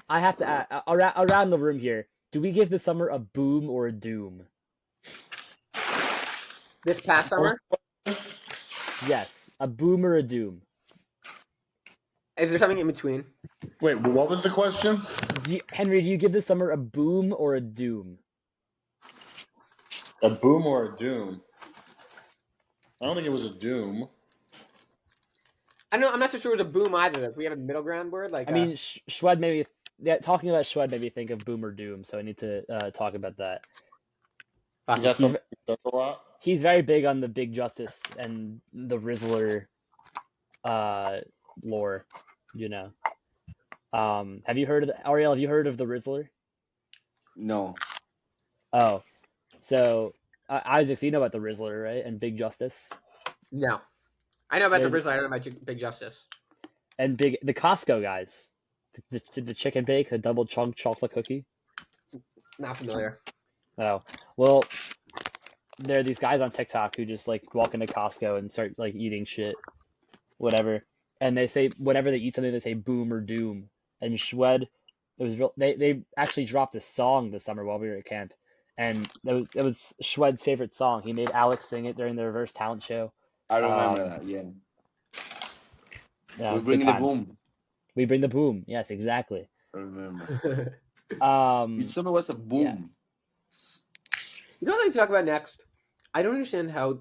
I have to around the room here. Do we give the summer a boom or a doom? This past summer, Yes, a boom or a doom. is there something in between? Wait, what was the question? Henry, do you give the summer a boom or a doom? A boom or a doom? I don't think it was a doom. I know. I'm not so sure it was a boom either. Like, we have a middle ground word. Like, I mean, Schwed made me. Yeah, talking about Schwed made me think of boom or doom, so I need to talk about that. Is that something he does a lot? He's very big on the Big Justice and the Rizzler lore, you know. Have you heard of Ariel? Have you heard of the Rizzler? no. Oh, so Isaac, you know about the Rizzler, right? And Big Justice no. I know about the There's- Rizzler. I don't know about Big Justice. and the Costco guys, the chicken bake, the double chunk chocolate cookie. Not familiar. Oh, well, there are these guys on TikTok who just like walk into Costco and start like eating shit, whatever, and they say whenever they eat something, they say boom or doom. And Schwed, it was real. They actually dropped a song this summer while we were at camp, and it was Schwed's favorite song. He made Alex sing it during the reverse talent show. I remember Um, that, yeah. Yeah, we good bring the times. boom. We bring the boom. Yes, exactly. I remember. Um, This summer was a boom. You know what they talk about next? I don't understand how.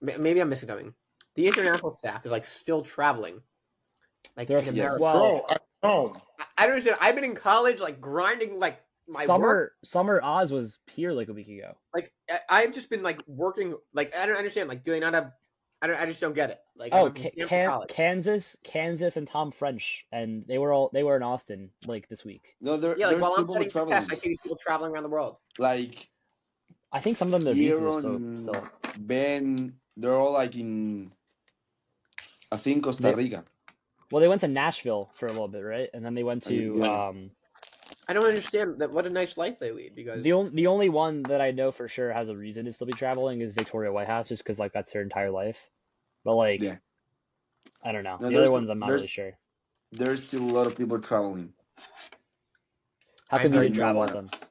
Maybe I'm missing something. The international staff is like still traveling. Like They're- in yeah, America. well- Bro, I know. I don't understand. I've been in college, like grinding, like my work. Summer Oz was here like a week ago. Like I've just been like working. Like I don't understand. Like do they not have? I just don't get it. Like I'm Oh, in camp for college. Kansas, and Tom French, and they were in Austin like this week. No, there, Yeah, like there's while I'm people studying for traveling. tests, I see these people traveling around the world. Like I think some of them their visas Here are on still. Ben, they're all like in, I think, Costa They, Rica. well, they went to Nashville for a little bit, right? And then they went to Yeah. I don't understand that. What a nice life they lead. Because the only one that I know for sure has a reason to still be traveling is Victoria Whitehouse, just because like that's her entire life. But like, Yeah. I don't know. No, The other ones I'm not really sure. there's still a lot of people traveling. How I'm come you very didn't I'm not travel one with of, them?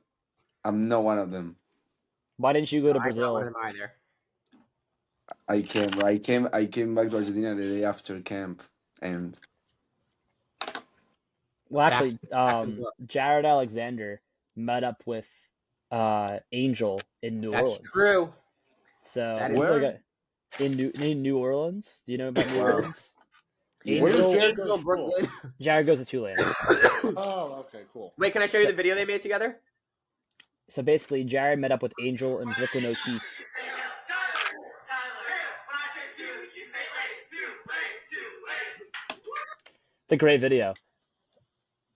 I'm not one of them. Why didn't you go to I'm not one of Brazil? them either. I came back to Argentina the day after camp, and Well, Back, actually, back to the book. Jared Alexander met up with Angel in New That's Orleans. true. So That this is is like where? in New Orleans. Do you know about New Wow. Orleans? Yeah. Where does Angel, Jared go to Angel school? Brooklyn. Jared goes to Tulane. Oh, okay, cool. Wait, can I show you So, the video they made together? so basically, Jared met up with Angel and Brooklyn O'Keefe. It's a great video.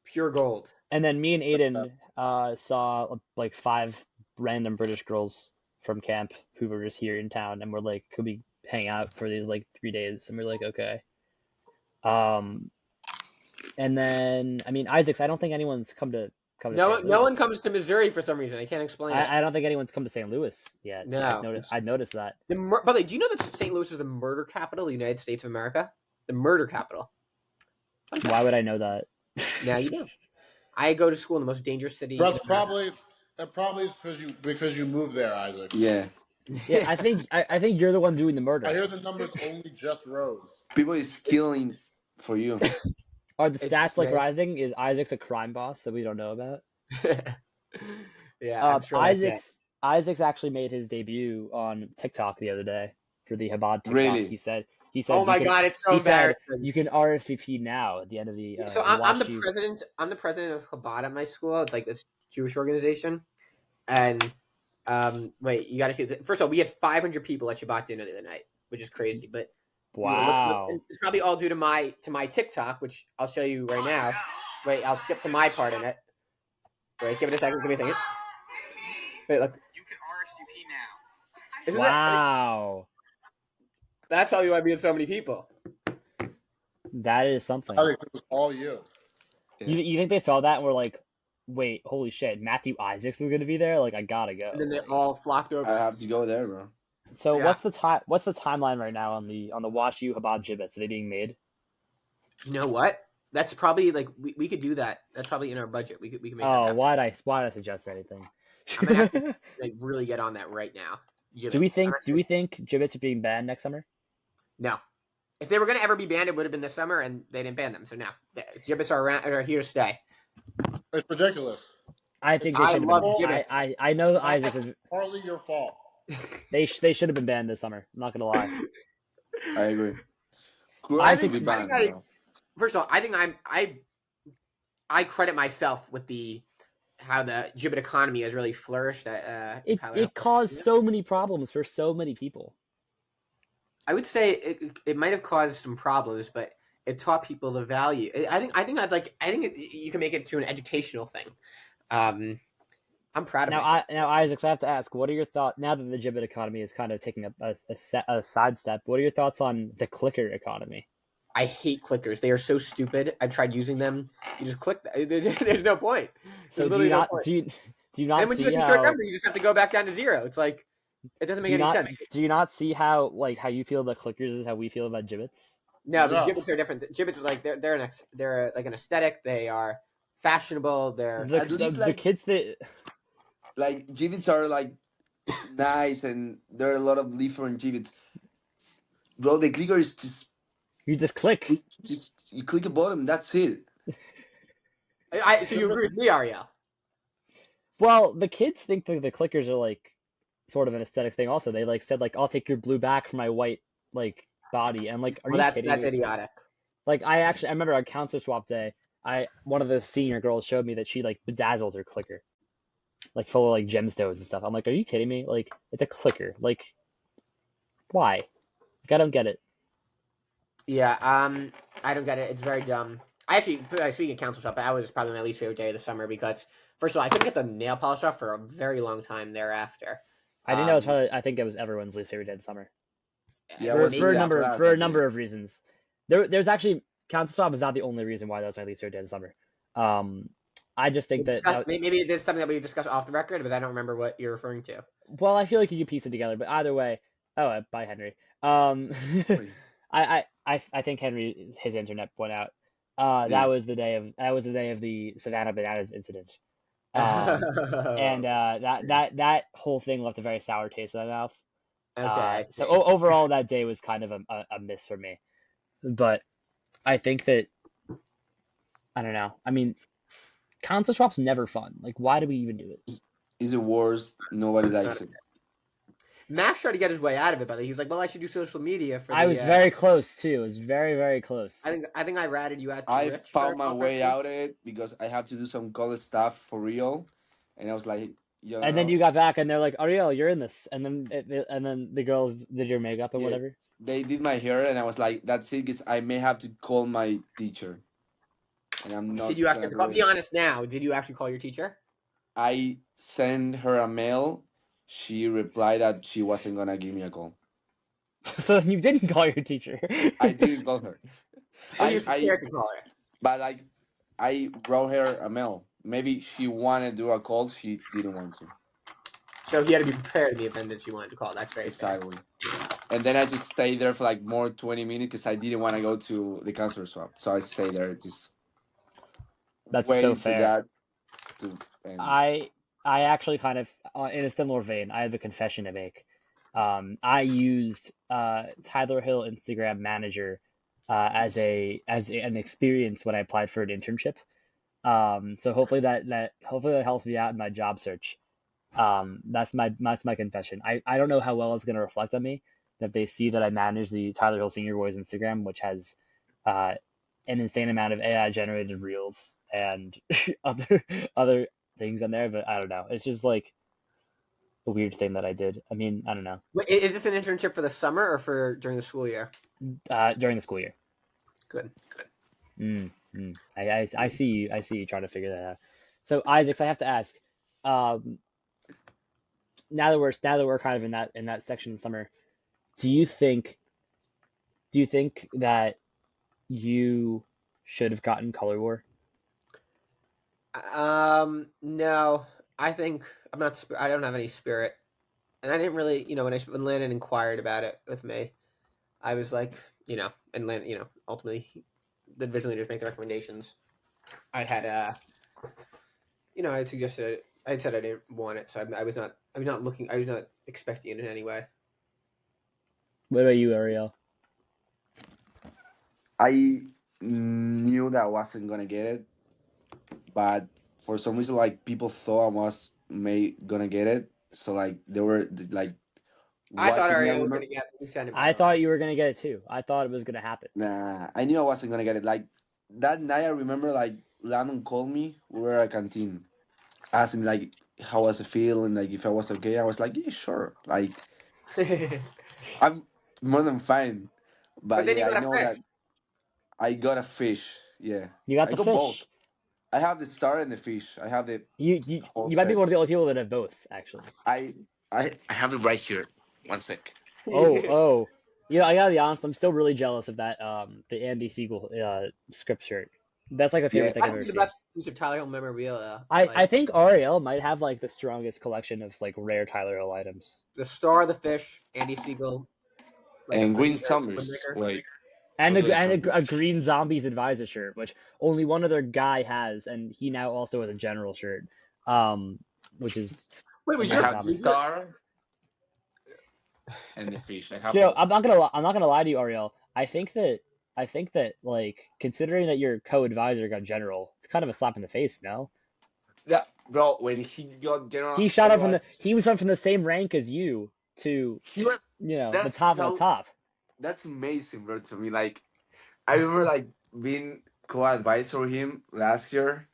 Pure gold. And then me and Aiden saw like 5 random British girls from camp who were just here in town, and we're like, could we hang out for these like 3 days? And we're like, okay. And then I mean Isaacs, I don't think anyone's come to No, St. no one Louis. comes to Missouri for some reason. I can't explain it. I don't think anyone's come to St. Louis yet. No. I noticed that. By the way, do you know that St. Louis is the murder capital of the United States of America? The murder capital. Fun fact. Why would I know that? Now you know. I go to school in the most dangerous city. That's probably is because you moved there, Isaac. Yeah. Yeah, I think you're the one doing the I murder. hear the numbers only just rose. People is killing for you. Are the It's stats like great. rising? Is Isaac's a crime boss that we don't know about? Yeah, I'm sure that's it. Isaac's actually made his debut on TikTok the other day for the Habad TikTok. Really? He said Oh my god, it's so he said embarrassing. you can RSVP now at the end of the So I'm the WashU. president. I'm the president of Chabad at my school. It's like this Jewish organization. And wait, you got to see. First of all, we had 500 people at Shabbat dinner the other night, which is crazy. But Wow. it's probably all due to my TikTok, which I'll show you right now. Wait, I'll skip to my part in it. Wait, give it a second. Give me a second. Wait, look. You can RSVP now. Isn't Wow. that's probably why we had so many people. That is something. I think it was all you. You think they saw that and were like, wait, holy shit, Matthew Isaacs is going to be there? Like, I gotta go. And then they all flocked over. I have to go there, bro. So Yeah. what's the timeline right now on the WashU Chabad gibbets? Are they being made? You know what? That's probably like we could do that. That's probably in our budget. We could make that Oh, happen. why'd I suggest anything? I'm gonna have to like really get on that right now. Do we think gibbets are being banned next summer? No. If they were going to ever be banned, it would have been this summer, and they didn't ban them. So now, gibbets are here to stay. It's ridiculous. I think they I should love have been. gibbets. I know Isaac is. Partly your fault. They should have been banned this summer. I'm not gonna lie. I agree. I Could think- be banned, I- bro. First of all, I think I credit myself with how the gibbet economy has really flourished. It caused so many problems for so many people. I would say it might have caused some problems, but it taught people the value. I think you can make it to an educational thing. I'm proud of myself. Now, Isaac, I have to ask, what are your thoughts now that the gibbet economy is kind of taking a sidestep? What are your thoughts on the clicker economy? I hate clickers. They are so stupid. I've tried using them. You just click. There's no point. So There's literally no point. do you not And when you see get to how? your number, you just have to go back down to 0. It's like it doesn't make any sense. Do you not see how you feel about clickers is how we feel about gibbets? No, but No. gibbets are different. Gibbets are like they're like an aesthetic. They are fashionable. They're The, At the, least, the like- kids that Like gibbets are like nice, and there are a lot of different gibbets. Bro, the clicker is you just click. just you click a button. That's it. so you agree with me, Ariel? Well, the kids think that the clickers are like sort of an aesthetic thing. Also, they like said like, "I'll take your blue back for my white like body," and like, are Well, you kidding that's me? idiotic. Like, I remember on counselor swap day, one of the senior girls showed me that she like bedazzled her clicker, like full of like gemstones and stuff. I'm like, are you kidding me? Like, it's a clicker. Like, why? Like, I don't get it. Yeah, I don't get it. It's very dumb. I actually, speaking of council shop, that was probably my least favorite day of the summer because, first of all, I couldn't get the nail polish off for a very long time thereafter. I think that was probably. I think it was everyone's least favorite day of the summer Yeah, it for was for a really maybe. number fast for a that day. number of reasons. There's actually Council Swap is not the only reason why that was my least favorite day of the summer. I just think that Maybe there's something that we discussed off the record, but I don't remember what you're referring to. well, I feel like you could piece it together, but either way. Oh, bye, Henry. Wait. I think Henry his internet went out. Yeah. That was the day of the Savannah Bananas incident. And Okay, that whole thing left a very sour taste in my mouth. I So see. overall, that day was kind of a miss for me. But I think that I don't know. I mean, console swap's never fun. Like, why do we even do it? It's the worst. Nobody Not likes a- it. Max tried to get his way out of it, but he's like, "Well, I should do social media for I the." was very close too. It was very very close. I think I ratted you out to I Rich for a found my couple way records. out of it because I have to do some college stuff for real, and I was like, you And then know, you got back, and they're like, "Ariel, you're in this." And then and then the girls did your makeup and yeah, whatever. they did my hair, and I was like, that's it. Because I may have to call my teacher, and I'm Did not you actually gonna have to call? do Be it. honest now. Did you actually call your teacher? I sent her a mail. She replied that she wasn't gonna give me a call. So you didn't call your teacher. I didn't call her. Oh, you were I, prepared to call her. but like, I wrote her a mail. Maybe she wanted to do a call. She didn't want to. So he had to be prepared in the event that she wanted to call. That's very fair. Exactly. And then I just stayed there for like more 20 minutes because I didn't want to go to the cancer swap. So I stayed there just That's so waiting to fair. that to end. I actually kind of in a similar vein. I have a confession to make. I used Tyler Hill Instagram Manager as an experience when I applied for an internship. So hopefully that helps me out in my job search. That's my confession. I don't know how well it's going to reflect on me that they see that I manage the Tyler Hill Senior Boys Instagram, which has uh, an insane amount of AI generated reels and other other things on there. But I don't know. It's just like a weird thing that I did. I mean, I don't know. Wait, is this an internship for the summer or for during the school year? During the school year. Good. I see you. I see you trying to figure that out. So Isaacs, I have to ask. Um, now that we're kind of in that section of summer, do you think that you should have gotten Color War? No. I think I'm not. I don't have any spirit, and I didn't really. When Landon inquired about it with me, I was like, and Landon, ultimately, the division leaders make the recommendations. I had, I had suggested it. I had said I didn't want it, so I was not. I was not looking. I was not expecting it in any way. What about you, Ariel? I knew that I wasn't going to get it, but for some reason, like people thought I was gonna get it. So like they were like I thought watching me. I Ariel was going remember. to get Lieutenant, by I the way. thought you were gonna get it too. I thought it was gonna happen. Nah, I knew I wasn't gonna get it. Like that night, I remember like Landon called me. We were at a canteen, asked him like how was I feeling, like if I was okay. I was like, yeah, sure. Like I'm more than fine. But But then you yeah, I got a know fish. that I got a fish. Yeah, You got I the got both. fish. I have the star and the fish. I have the whole You might be one of set. the only people that have both, actually. I I have it right here. One sec. Oh. Yeah, I gotta be honest. I'm still really jealous of that. The Andy Siegel script shirt. That's like a Yeah, favorite thing I've That ever would be the seen. best use of Tyler Hill memorabilia. I Like think Ariel might have like the strongest collection of like rare Tyler Hill items. the star, the fish, Andy Siegel, like a and Green hoodie or Summers. windbreaker. Wait, And what do I call a this? Green Zombies Advisor shirt, which only one other guy has, and he now also has a general shirt, um, which is Wait, was I another your have the comment. was your star and the fish. I have You know, both. I'm not gonna lie to you, Ariel. I think that like considering that your co-advisor got general, it's kind of a slap in the face, no? Yeah, bro. When he got general, He shot it up was he was from the same rank as you to, he was. the That's top of the so. top. That's amazing, bro. To me, like I remember like being co-advisor with him last year,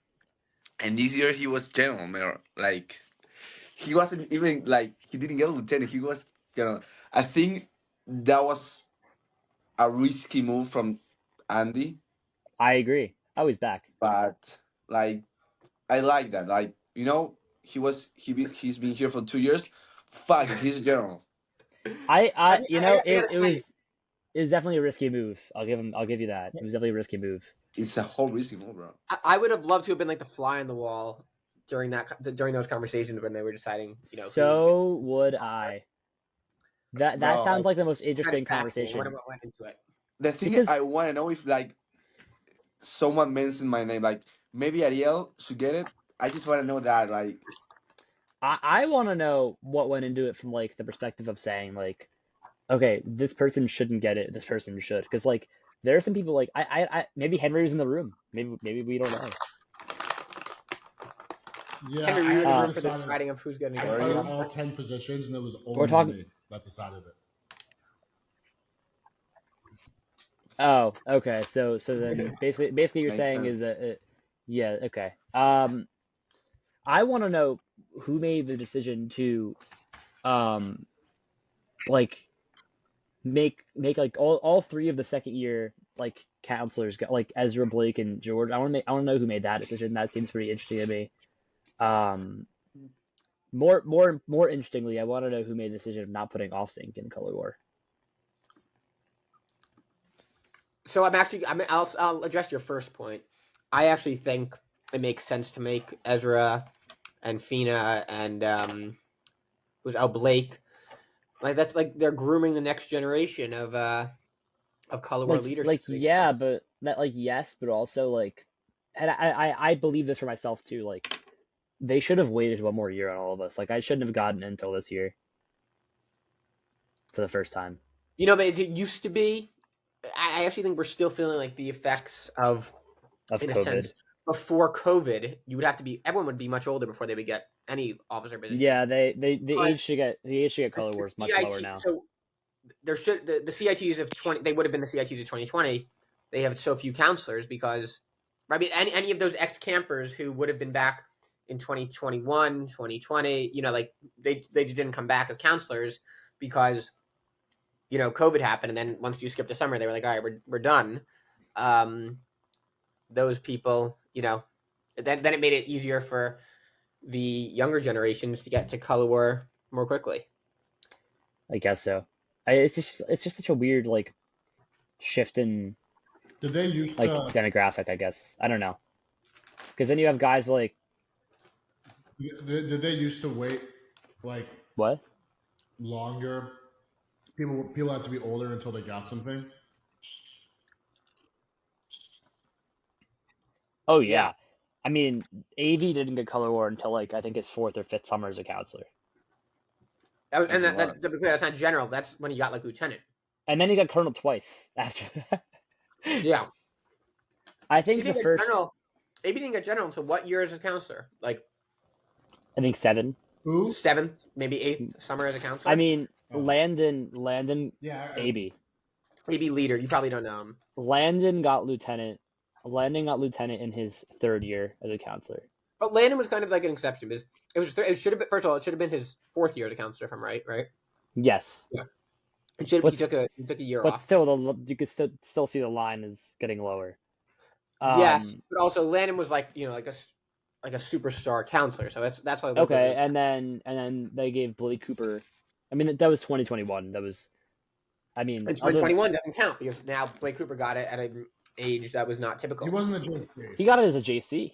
and this year he was general, man. Like he wasn't even like he didn't get lieutenant. He was general. I think that was a risky move from Andy, I agree. Oh, he's back. but like I like that. Like he's been here for 2 years. Fuck, he's a general. You know, I gotta it say, was definitely a risky move. I'll give you that. It was definitely a risky move. It's a whole risky move, bro. I would have loved to have been like the fly on the wall during those conversations when they were deciding, you know, who So would I. That Bro, sounds like the most kind interesting of fascinating. conversation What went into it? the thing is, because I want to know if like someone mentioned my name, like maybe Ariel should get it. I just want to know that, like, I want to know what went into it from like the perspective of saying like, okay, this person shouldn't get it, this person should, because like there are some people like maybe Henry was in the room, maybe we don't know. Yeah, Henry, were you in the I room for the decided. deciding of who's going to I get Where are decided you? all 10 positions, and it was We're only talking. me that decided it. Oh, okay. So then basically you're Makes saying is sense. that yeah, okay. I want to know who made the decision to um like make like all three of the second year like counselors got like Ezra, Blake, and George. I want to know who made that decision. That seems pretty interesting to me. Um, more interestingly, I want to know who made the decision of not putting Off Sync in Color War. So I'll address your first point. I actually think it makes sense to make Ezra and Fina and Blake, like that's like they're grooming the next generation of color war leadership. Yeah, but that like yes, but also like, and I believe this for myself too. Like they should have waited one more year on all of us. Like I shouldn't have gotten it until this year for the first time. You know, but it used to be. I actually think we're still feeling like the effects of in a COVID. sense, before COVID, you would have to be everyone would be much older before they would get any officer position. Yeah, the age should get Color Wars much lower now. So there should the CITs of 20 they would have been the CITs of 2020. They have so few counselors because I mean any of those ex campers who would have been back in 2021, 2020, you know, like they just didn't come back as counselors because you know COVID happened, and then once you skipped the summer, they were like, all right, we're done. Those people, you know, then it made it easier for the younger generations to get to color war more quickly. I guess so. It's just such a weird like shift in Did they use like demographic. I guess I don't know, because then you have guys like Did they used to wait like what? longer? People had to be older until they got something. Oh yeah. I mean, AV didn't get Color War until like I think his fourth or fifth summer as a counselor. That's not general. That's when he got like lieutenant. And then he got colonel twice after that. Yeah. I think the first. AV didn't get general until what year as a counselor? Like, I think 7. Who? 7th, maybe 8th summer as a counselor. I mean, Landon, yeah, AB. AB leader. You probably don't know him. Landon got lieutenant. Landon got lieutenant in his 3rd year as a counselor. But Landon was kind of like an exception because it should have been, first of all, it should have been his 4th year as a counselor, if I'm right? Yes. Yeah. He took a year off. But still, you could still see the line is getting lower. Yes, but also Landon was like, you know, like a superstar counselor. So that's why. Okay, and then they gave Blake Cooper. I mean, that was 2021. That was, I mean, and 2021 doesn't count because now Blake Cooper got it at an age that was not typical. He wasn't a JC. He got it as a JC.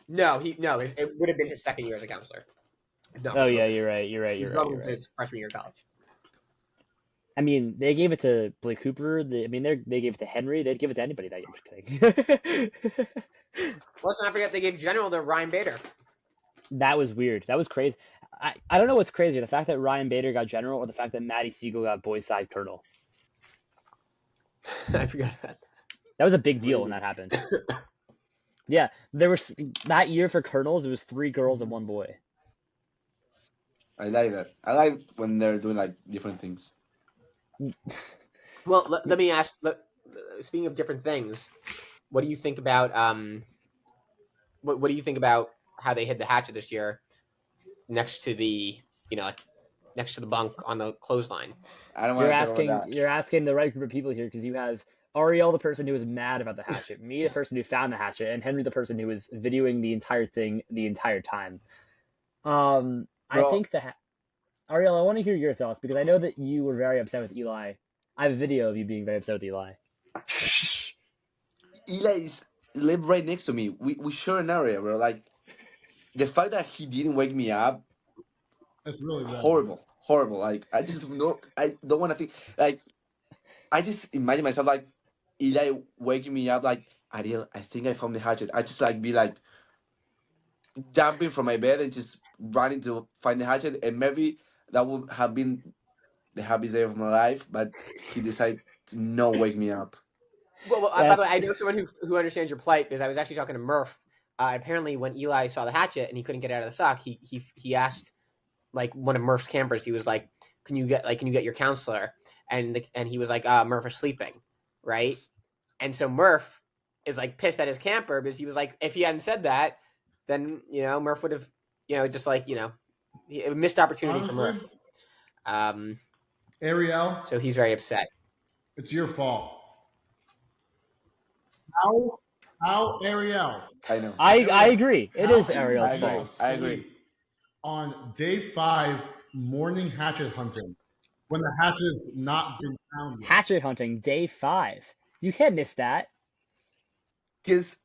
No, it would have been his 2nd year as a counselor. No, oh yeah, you're right. He's his freshman year of college. I mean, they gave it to Blake Cooper. They gave it to Henry. They'd give it to anybody that year. I'm just kidding. Let's not forget they gave general to Ryan Bader. That was weird. That was crazy. I don't know what's crazier, the fact that Ryan Bader got general or the fact that Matty Siegel got boys side colonel. I forgot about that. That was a big deal when that happened. Yeah, there was that year for colonels. It was 3 girls and 1 boy. I like that. I like when they're doing like different things. Well, let me ask. Speaking of different things, what do you think about what do you think about how they hid the hatchet this year next to the bunk on the clothesline? I don't want to talk about that. You're asking the right group of people here because you have Ariel, the person who was mad about the hatchet, me, the person who found the hatchet, and Henry, the person who was videoing the entire thing the entire time. I think that Ariel, I want to hear your thoughts because I know that you were very upset with Eli. I have a video of you being very upset with Eli. Eli live right next to me. We share an area, bro. Like the fact that he didn't wake me up, It's really bad. horrible. Like I don't want to think. Like I just imagine myself like Eli waking me up, like Ariel. I think I found the hatchet. I just like be like jumping from my bed and just running to find the hatchet, and maybe that would have been the happiest day of my life. But he decided to not wake me up. Well, by the way, That's I know someone who understands your plight because I was actually talking to Murph. Apparently, when Eli saw the hatchet and he couldn't get it out of the sock, he asked like one of Murph's campers. He was like, can you get your counselor?" And he was like, "Murph is sleeping, right?" And so Murph is like pissed at his camper because he was like, if he hadn't said that, then Murph would have just like a missed opportunity for Honestly, Murph. Um, Ariel, so he's very upset. it's your fault. How Ariel? I know. I agree. It How is can you Ariel's I fall agree. fault. I agree. asleep on day 5 morning hatchet hunting when the hatchet has not been found yet? Hatchet hunting day 5. You can't miss that, Because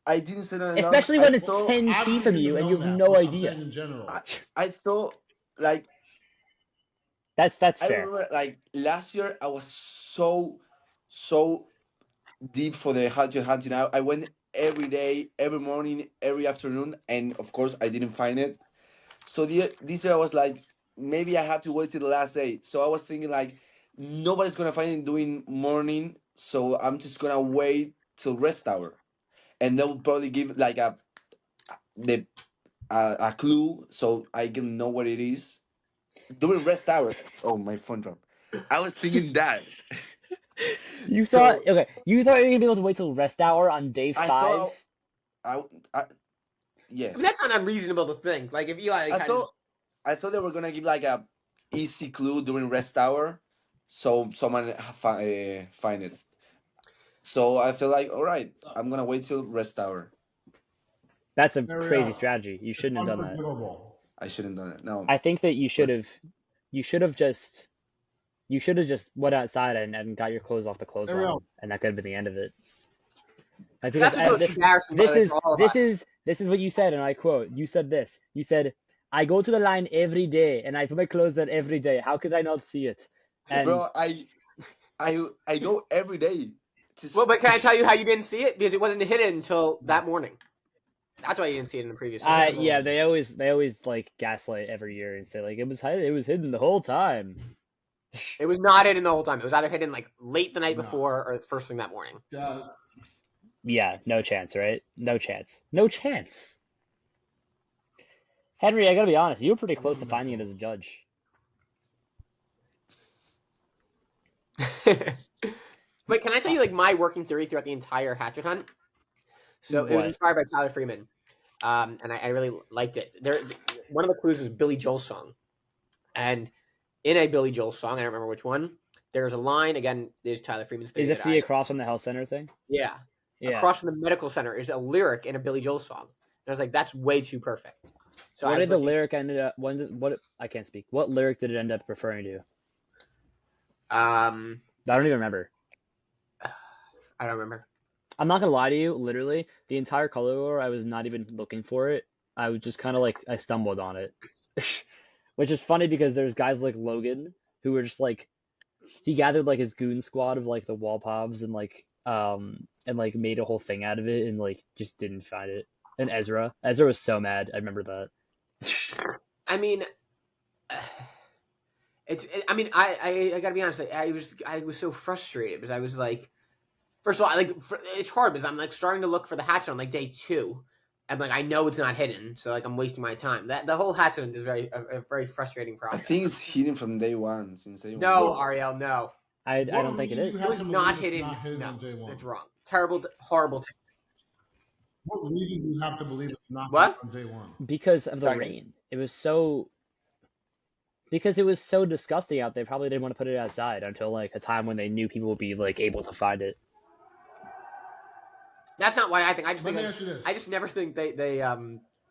I didn't set an alarm. especially I when it's thought 10 Obviously, feet from you you have and you known have that, no but I'm saying idea. in general. I thought like That's I fair. remember like last year I was so deep for the hatchet hunting. I went every day, every morning, every afternoon, and of course I didn't find it. So this year I was like, maybe I have to wait till the last day. So I was thinking like, nobody's gonna find it doing morning, so I'm just gonna wait till rest hour, and they'll probably give like the a clue so I can know what it is during rest hour. Oh, my phone dropped. I was thinking that. You thought So okay, you thought you were gonna be able to wait till rest hour on day I 5? thought I I mean, that's yes. not unreasonable to think. Like if Eli I kind of thought I thought they were gonna give like a easy clue during rest hour, so someone find it. So I feel like all right, I'm gonna wait till rest hour. That's a crazy Ariel, strategy. You it's shouldn't have done that. unforgivable. I shouldn't done it. No, I think that was you should have just went outside and got your clothes off the clothesline, Ariel, and that could have been the end of it. Like, because that's the most embarrassing, by the way, for all of us. this is what you said, and I quote. You said this. You said, "I go to the line every day, and I put my clothes there every day. How could I not see it?" And bro. I go every day. Well, Just but can I tell you how you didn't see it? Because it wasn't hidden until that morning. That's why you didn't see it in the previous year. yeah, they always like gaslight every year and say like it was hidden the whole time. It was not hidden the whole time. It was either hidden like late the night No. before or first thing that morning. guys, Yeah, no chance, right? No chance. No chance. Henry, I gotta be honest, you were pretty close to finding it as a judge. But can I tell you like my working theory throughout the entire hatchet hunt? So it was What? inspired by Tyler Freeman, and I really liked it. One of the clues is Billy Joel song, and in a Billy Joel song, I don't remember which one. There's a line again. There's Tyler Freeman's theory. Is this the across from the health center thing? Yeah. Yeah. Across from the medical center is a lyric in a Billy Joel song, and I was like, that's way too perfect. So what I did was the looking- lyric ended up? What I can't speak. What lyric did it end up referring to? I don't even remember. I don't remember. I'm not gonna lie to you. Literally, the entire color war, I was not even looking for it. I was just kind of like I stumbled on it, which is funny because there's guys like Logan who were just like he gathered like his goon squad of like the wall pobs and like made a whole thing out of it and like just didn't find it. And Ezra was so mad. I remember that. I mean, I mean, I gotta be honest. I was so frustrated because I was like, first of all, it's hard because I'm like starting to look for the hatchet on like day 2, and like I know it's not hidden, so like I'm wasting my time. That the whole hatchet is a very frustrating I process. think it's hidden from day one. Since day No, one. Ariel, no. I don't think it is. It was not hidden. No, on day 1. it's wrong. Terrible, horrible. What reason do you have to believe it's not What? on day 1? Because of the Exactly. rain. Because it was so disgusting out there. Probably didn't want to put it outside until like a time when they knew people would be like able to find it. That's not why I think. I just Let think. me ask you this. I just never think they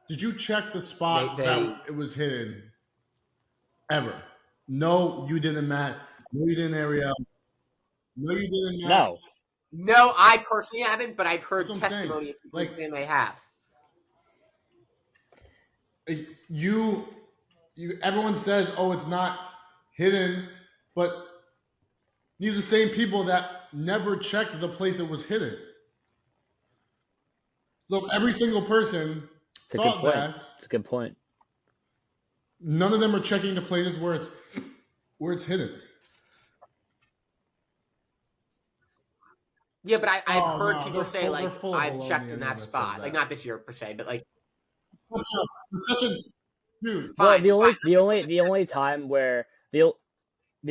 Did you check the spot They- that it was hidden Ever. No, you didn't, Matt. No, you didn't, Ariel. No, you didn't, Matt. No. No, I personally haven't, but I've heard That's what I'm saying. testimony of people Like, saying they have. you, everyone says, oh, it's not hidden, but these are the same people that never checked the place it was hidden. So every single person It's a good thought point. that. It's a good point. None of them are checking the places where it's hidden. Yeah, but I've Oh, heard no, people they're say full- like they're full of I've baloney, checked in anyone that that says spot, that. like not this year per se, but like Such a dude. Well, fine. the only fine. the only the only time where the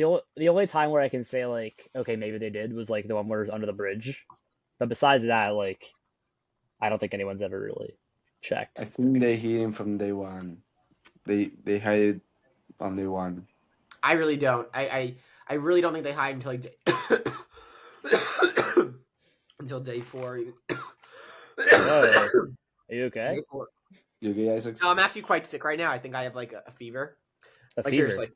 only time where I can say like, okay, maybe they did was like the one where it was under the bridge. But besides that, like, I don't think anyone's ever really checked. I think they hid him from day one. They hide it on day one. I really don't. I really don't think they hide until like until day 4. Even. Whoa. Are you okay? Day 4. You okay, Isaac? No, I'm actually quite sick right now. I think I have like a fever. A Like fever. seriously.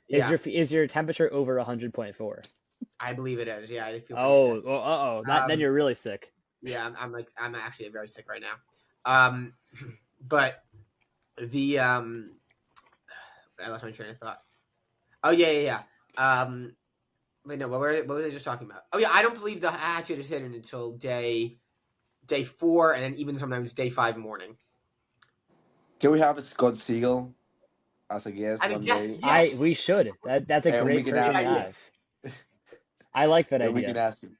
Yeah, Is your temperature over 100.4? I believe it is. Yeah, I feel pretty Oh, sick. well, then you're really sick. Yeah, I'm actually very sick right now. But the I lost my train of thought. Oh yeah. Wait, no, what was I just talking about? Oh yeah, I don't believe the hatchet is hidden until day 4, and then even sometimes day 5 morning. Can we have Scott Siegel as a guest I mean, one yes, day? yes. We should. That's a And we great can person to ask have. I like that and we idea. can ask him.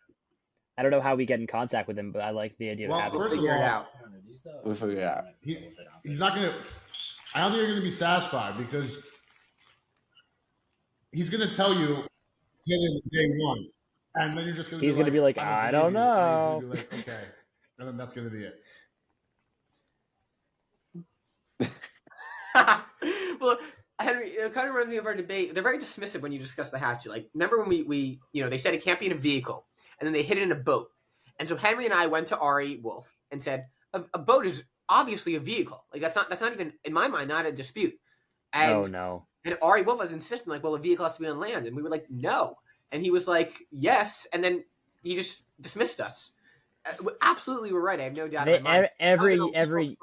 I don't know how we get in contact with him, but I like the idea of Well, having We'll first him. of figure it all, out. We'll figure it out. he's not gonna. I don't think you're gonna be satisfied because he's gonna tell you it's hidden day 1, and then you're just gonna. He's gonna be like, I I don't believe you," and then he's know. gonna be like, okay, and then that's gonna be it. Well, Henry, it kind of reminds me of our debate. They're very dismissive when you discuss the hatchet. Like, remember when we they said it can't be in a vehicle, and then they hid it in a boat. And so Henry and I went to Ari Wolf and said a boat is obviously a vehicle. Like that's not even in my mind not a dispute. And Oh no. and Ari Wolf was insisting like, well, a vehicle has to be on land, and we were like, no, and he was like, yes, and then he just dismissed us. Absolutely, we're right. I have no doubt. In my mind.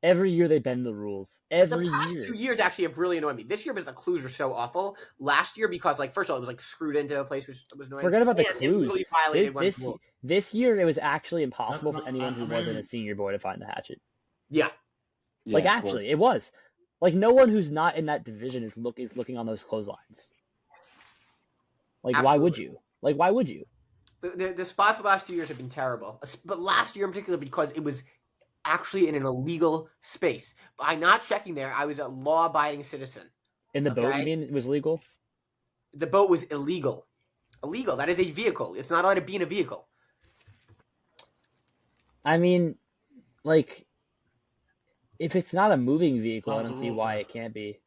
Every year they bend the rules. Every The past year. 2 years actually have really annoyed me. This year was the clues were so awful. Last year because like first of all it was like screwed into a place which was annoying. Forget about the And it clues. really violated one's rules. This year it was actually impossible That's for not- anyone I who mean- wasn't a senior boy to find the hatchet. Yeah. Yeah, Like of actually, course. it was. Like no one who's not in that division is looking on those clotheslines. Like why would Absolutely. you? Like why would you? The spots the last 2 years have been terrible. But last year in particular because it was actually in an illegal space. By not checking there, I was a law-abiding citizen. In the boat, Okay. you mean it was legal? The boat was illegal. Illegal. That is a vehicle. It's not allowed to be in a vehicle. I mean, like, if it's not a moving vehicle, I Not don't the see rules, why man. it can't be.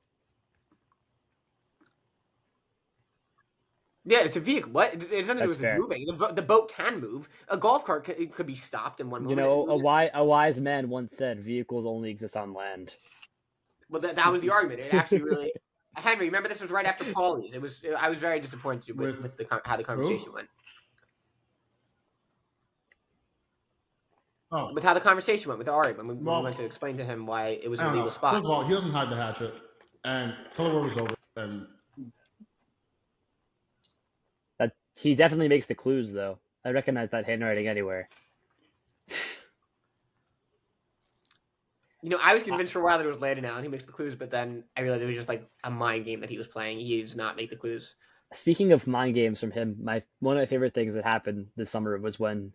Yeah, it's a vehicle. What? It has nothing to do That's with it fair. moving. The boat can move. A golf cart could be stopped in one You moment. know, a wise man once said, "Vehicles only exist on land." Well, that was the argument. It actually really. Henry, remember this was right after Paulie's. It was. I was very disappointed with how the conversation went. Oh, With how the conversation went with Ari when we Well, went to explain to him why it was I an don't know. illegal spot. First of all, he doesn't hide the hatchet, and color war was over, and That he definitely makes the clues, though. I recognize that handwriting anywhere. You know, I was convinced for a while that it was Landon Allen. He makes the clues, but then I realized it was just like a mind game that he was playing. He does not make the clues. Speaking of mind games from him, one of my favorite things that happened this summer was when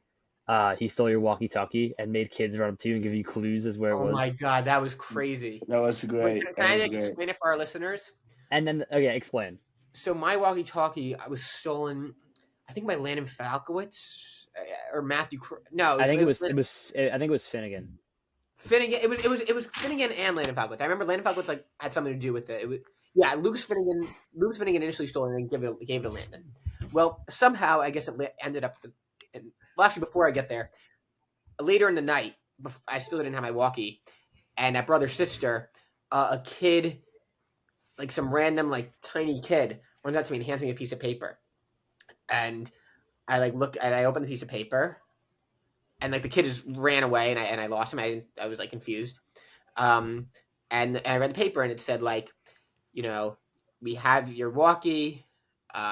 he stole your walkie-talkie and made kids run up to you and give you clues as where it Oh was. my god, that was crazy. That was Wait, great. can That I was like great. explain it for our listeners? And then, okay, explain. So my walkie-talkie was stolen. I think by Landon Falkowitz or Matthew. No, I think it was Landon- Finnegan. Finnegan. It was Finnegan and Landon Falkowitz. I remember Landon Falkowitz like had something to do with it. It was Lucas Finnegan. Lucas Finnegan initially stole it and gave it to Landon. Well, somehow I guess it ended up. Well, actually, before I get there, later in the night, I still didn't have my walkie, and at brother sister, a kid like some random like tiny kid runs up to me and hands me a piece of paper, and I like look and I open the piece of paper, and like the kid just ran away, and I lost him. I was like confused. Um, and I read the paper, and it said like, you know, we have your walkie,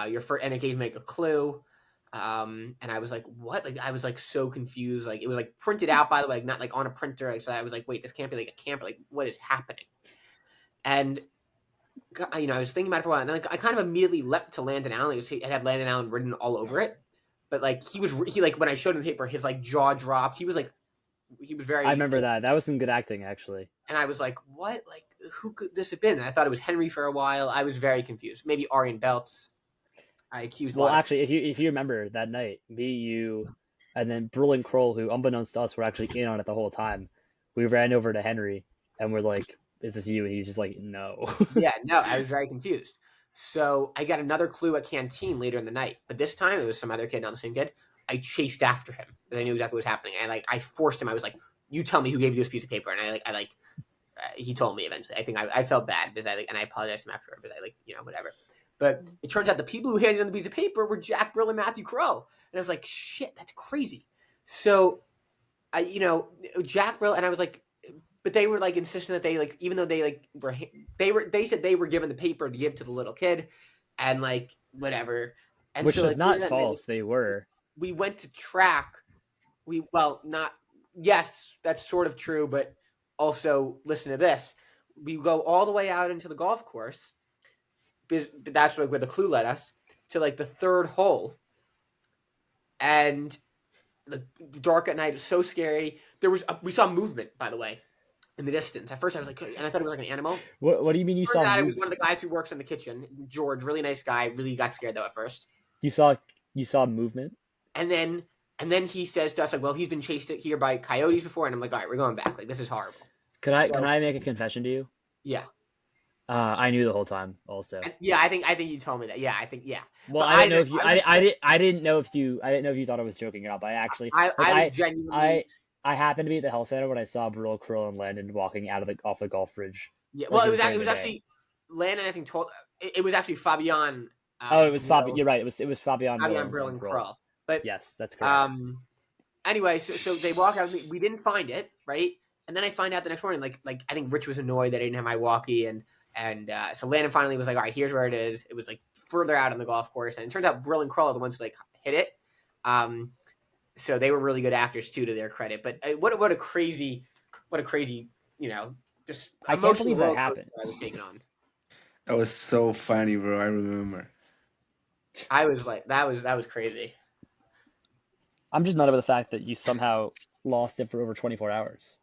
your first, and it gave me like a clue. And I was like, what? Like I was like so confused. Like it was like printed out, by the way, like, not like on a printer. Like, so I was like, wait, this can't be like a camper. Like what is happening? And I was thinking about it for a while, and like I kind of immediately leapt to Landon Allen. It had Landon Allen written all over it, but like he like when I showed him the paper, his like jaw dropped. He was I very, remember that. That was some good acting, actually. and I was like, what? Like who could this have been? And I thought it was Henry for a while. I was very confused. Maybe Arian Belts. I accused. Well, actually, if you remember that night, me, you, and then Brill and Kroll, who unbeknownst to us were actually in on it the whole time, we ran over to Henry and we're like, "Is this you?" And he's just like, "No." Yeah, no, I was very confused. So I got another clue at canteen later in the night, but this time it was some other kid, not the same kid. I chased after him because I knew exactly what was happening. And like I forced him. I was like, "You tell me who gave you this piece of paper." And he told me eventually. I think I felt bad because and I apologized to him after, but whatever. But it turns out the people who handed him the piece of paper were Jack Brill and Matthew Crow, and I was like, "Shit, that's crazy." So Jack Brill, and I was like, but they were like insisting that they like, even though they like they said they were given the paper to give to the little kid, and like whatever. And Which so was like not false. They were. we went to track. Not, yes, that's sort of true, but also listen to this. We go all the way out into the golf course, because that's like where the clue led us to like the third hole, and the dark at night is so scary. We saw movement, by the way, in the distance. At first, I was like, and I thought it was like an animal. What do you mean you saw? It was one of the guys who works in the kitchen, George, really nice guy. Really got scared though at first. You saw movement. And then he says to us like, well, he's been chased here by coyotes before, and I'm like, all right, we're going back. Like this is horrible. Can I make a confession to you? Yeah. I knew the whole time. Also. Yeah, I think you told me that. Yeah, I think yeah. Well, I didn't know if you. I didn't know if you. I didn't know if you thought I was joking or not. But I actually. I was genuinely. I happened to be at the health center when I saw Brill, Krill, and Landon walking off the golf bridge. Yeah. Well, it was actually Landon. I think told it was actually Fabian. It was Fabian. You're right. It was Fabian. Fabian Brill and Krill. But yes, that's correct. Anyway, so they walk out. We didn't find it, right? And then I find out the next morning, like I think Rich was annoyed that I didn't have my walkie, and so Landon finally was like, all right, here's where it is. It was like further out on the golf course, and it turns out Brill and Kroll are the ones who like hit it. So they were really good actors too, to their credit. But what a crazy, just I can't believe that happened. I was taken on. That was so funny, bro. I remember. I was like, that was crazy. I'm just nutted about the fact that you somehow lost it for over 24 hours.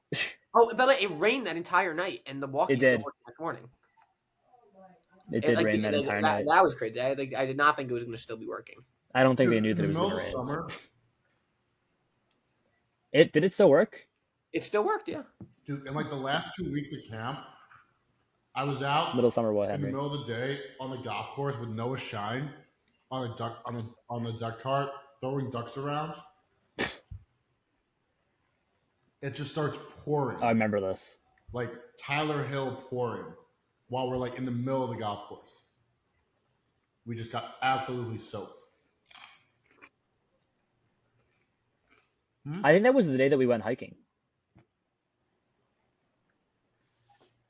Oh, by the way, it rained that entire night, and the walkie still worked that morning. It did rain that entire night. That was crazy. I did not think it was going to still be working. I don't think they knew that it was going to rain. Summer, did it still work? It still worked, yeah. Dude, in like the last 2 weeks of camp, I was out middle summer boy, in the middle of the day on the golf course with Noah Shine on the duck cart throwing ducks around. It just starts pouring. I remember this. Like Tyler Hill pouring while we're like in the middle of the golf course. We just got absolutely soaked. I think that was the day that we went hiking.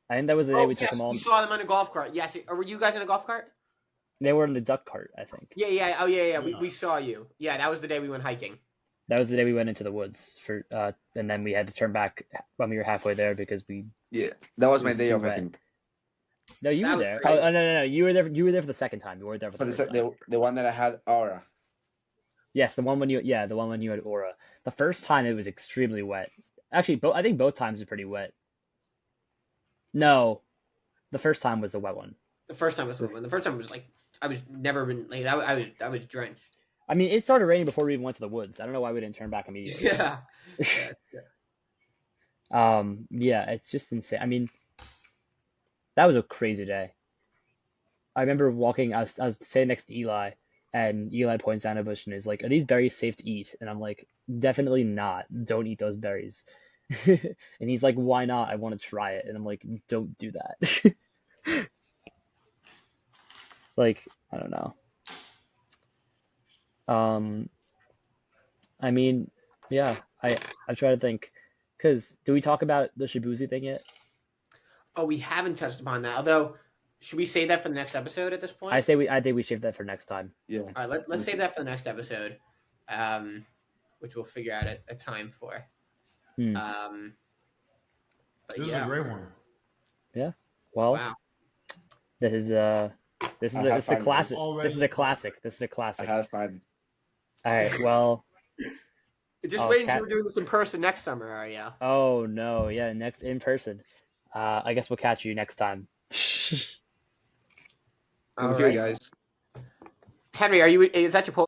I think that was the day we took them all. You saw them on a golf cart. Yes. Or were you guys in a golf cart? They were in the duck cart, I think. Yeah. Oh, yeah. We saw you. Yeah, that was the day we went hiking. That was the day we went into the woods and then we had to turn back when we were halfway there because we. Yeah, that was my day off. I think. No, you were there. Oh, no. You were there. You were there for the second time. You weren't there for the first time. The one that I had aura. Yes, the one when you had aura. The first time it was extremely wet. Actually, I think both times were pretty wet. No, the first time was the wet one. The first time was the wet one. The first time was like I was never been like I was drenched. I mean, it started raining before we even went to the woods. I don't know why we didn't turn back immediately. Yeah. Yeah, it's just insane. I mean, that was a crazy day. I remember walking. I was sitting next to Eli, and Eli points down a bush and is like, "Are these berries safe to eat?" And I'm like, "Definitely not. Don't eat those berries." And he's like, "Why not? I want to try it." And I'm like, "Don't do that." Like, I don't know. I mean, yeah, I try to think, because do we talk about the Shibuzi thing yet? Oh, we haven't touched upon that. Although, should we save that for the next episode at this point? I think we save that for next time. Yeah. All right, let's save that for the next episode, which we'll figure out a time for. Hmm. But This is yeah. a great one. Yeah. Well, Wow. this is this is I a, had this is a fun. classic. Already This is a a classic. This is a I classic. had fun. All right. Well. Just Oh, wait until Cat- we're doing this in person next summer, Ariel. Oh no. Yeah. Next in person. I guess we'll catch you next time. I'm All here, right. guys. Henry, is that your poll?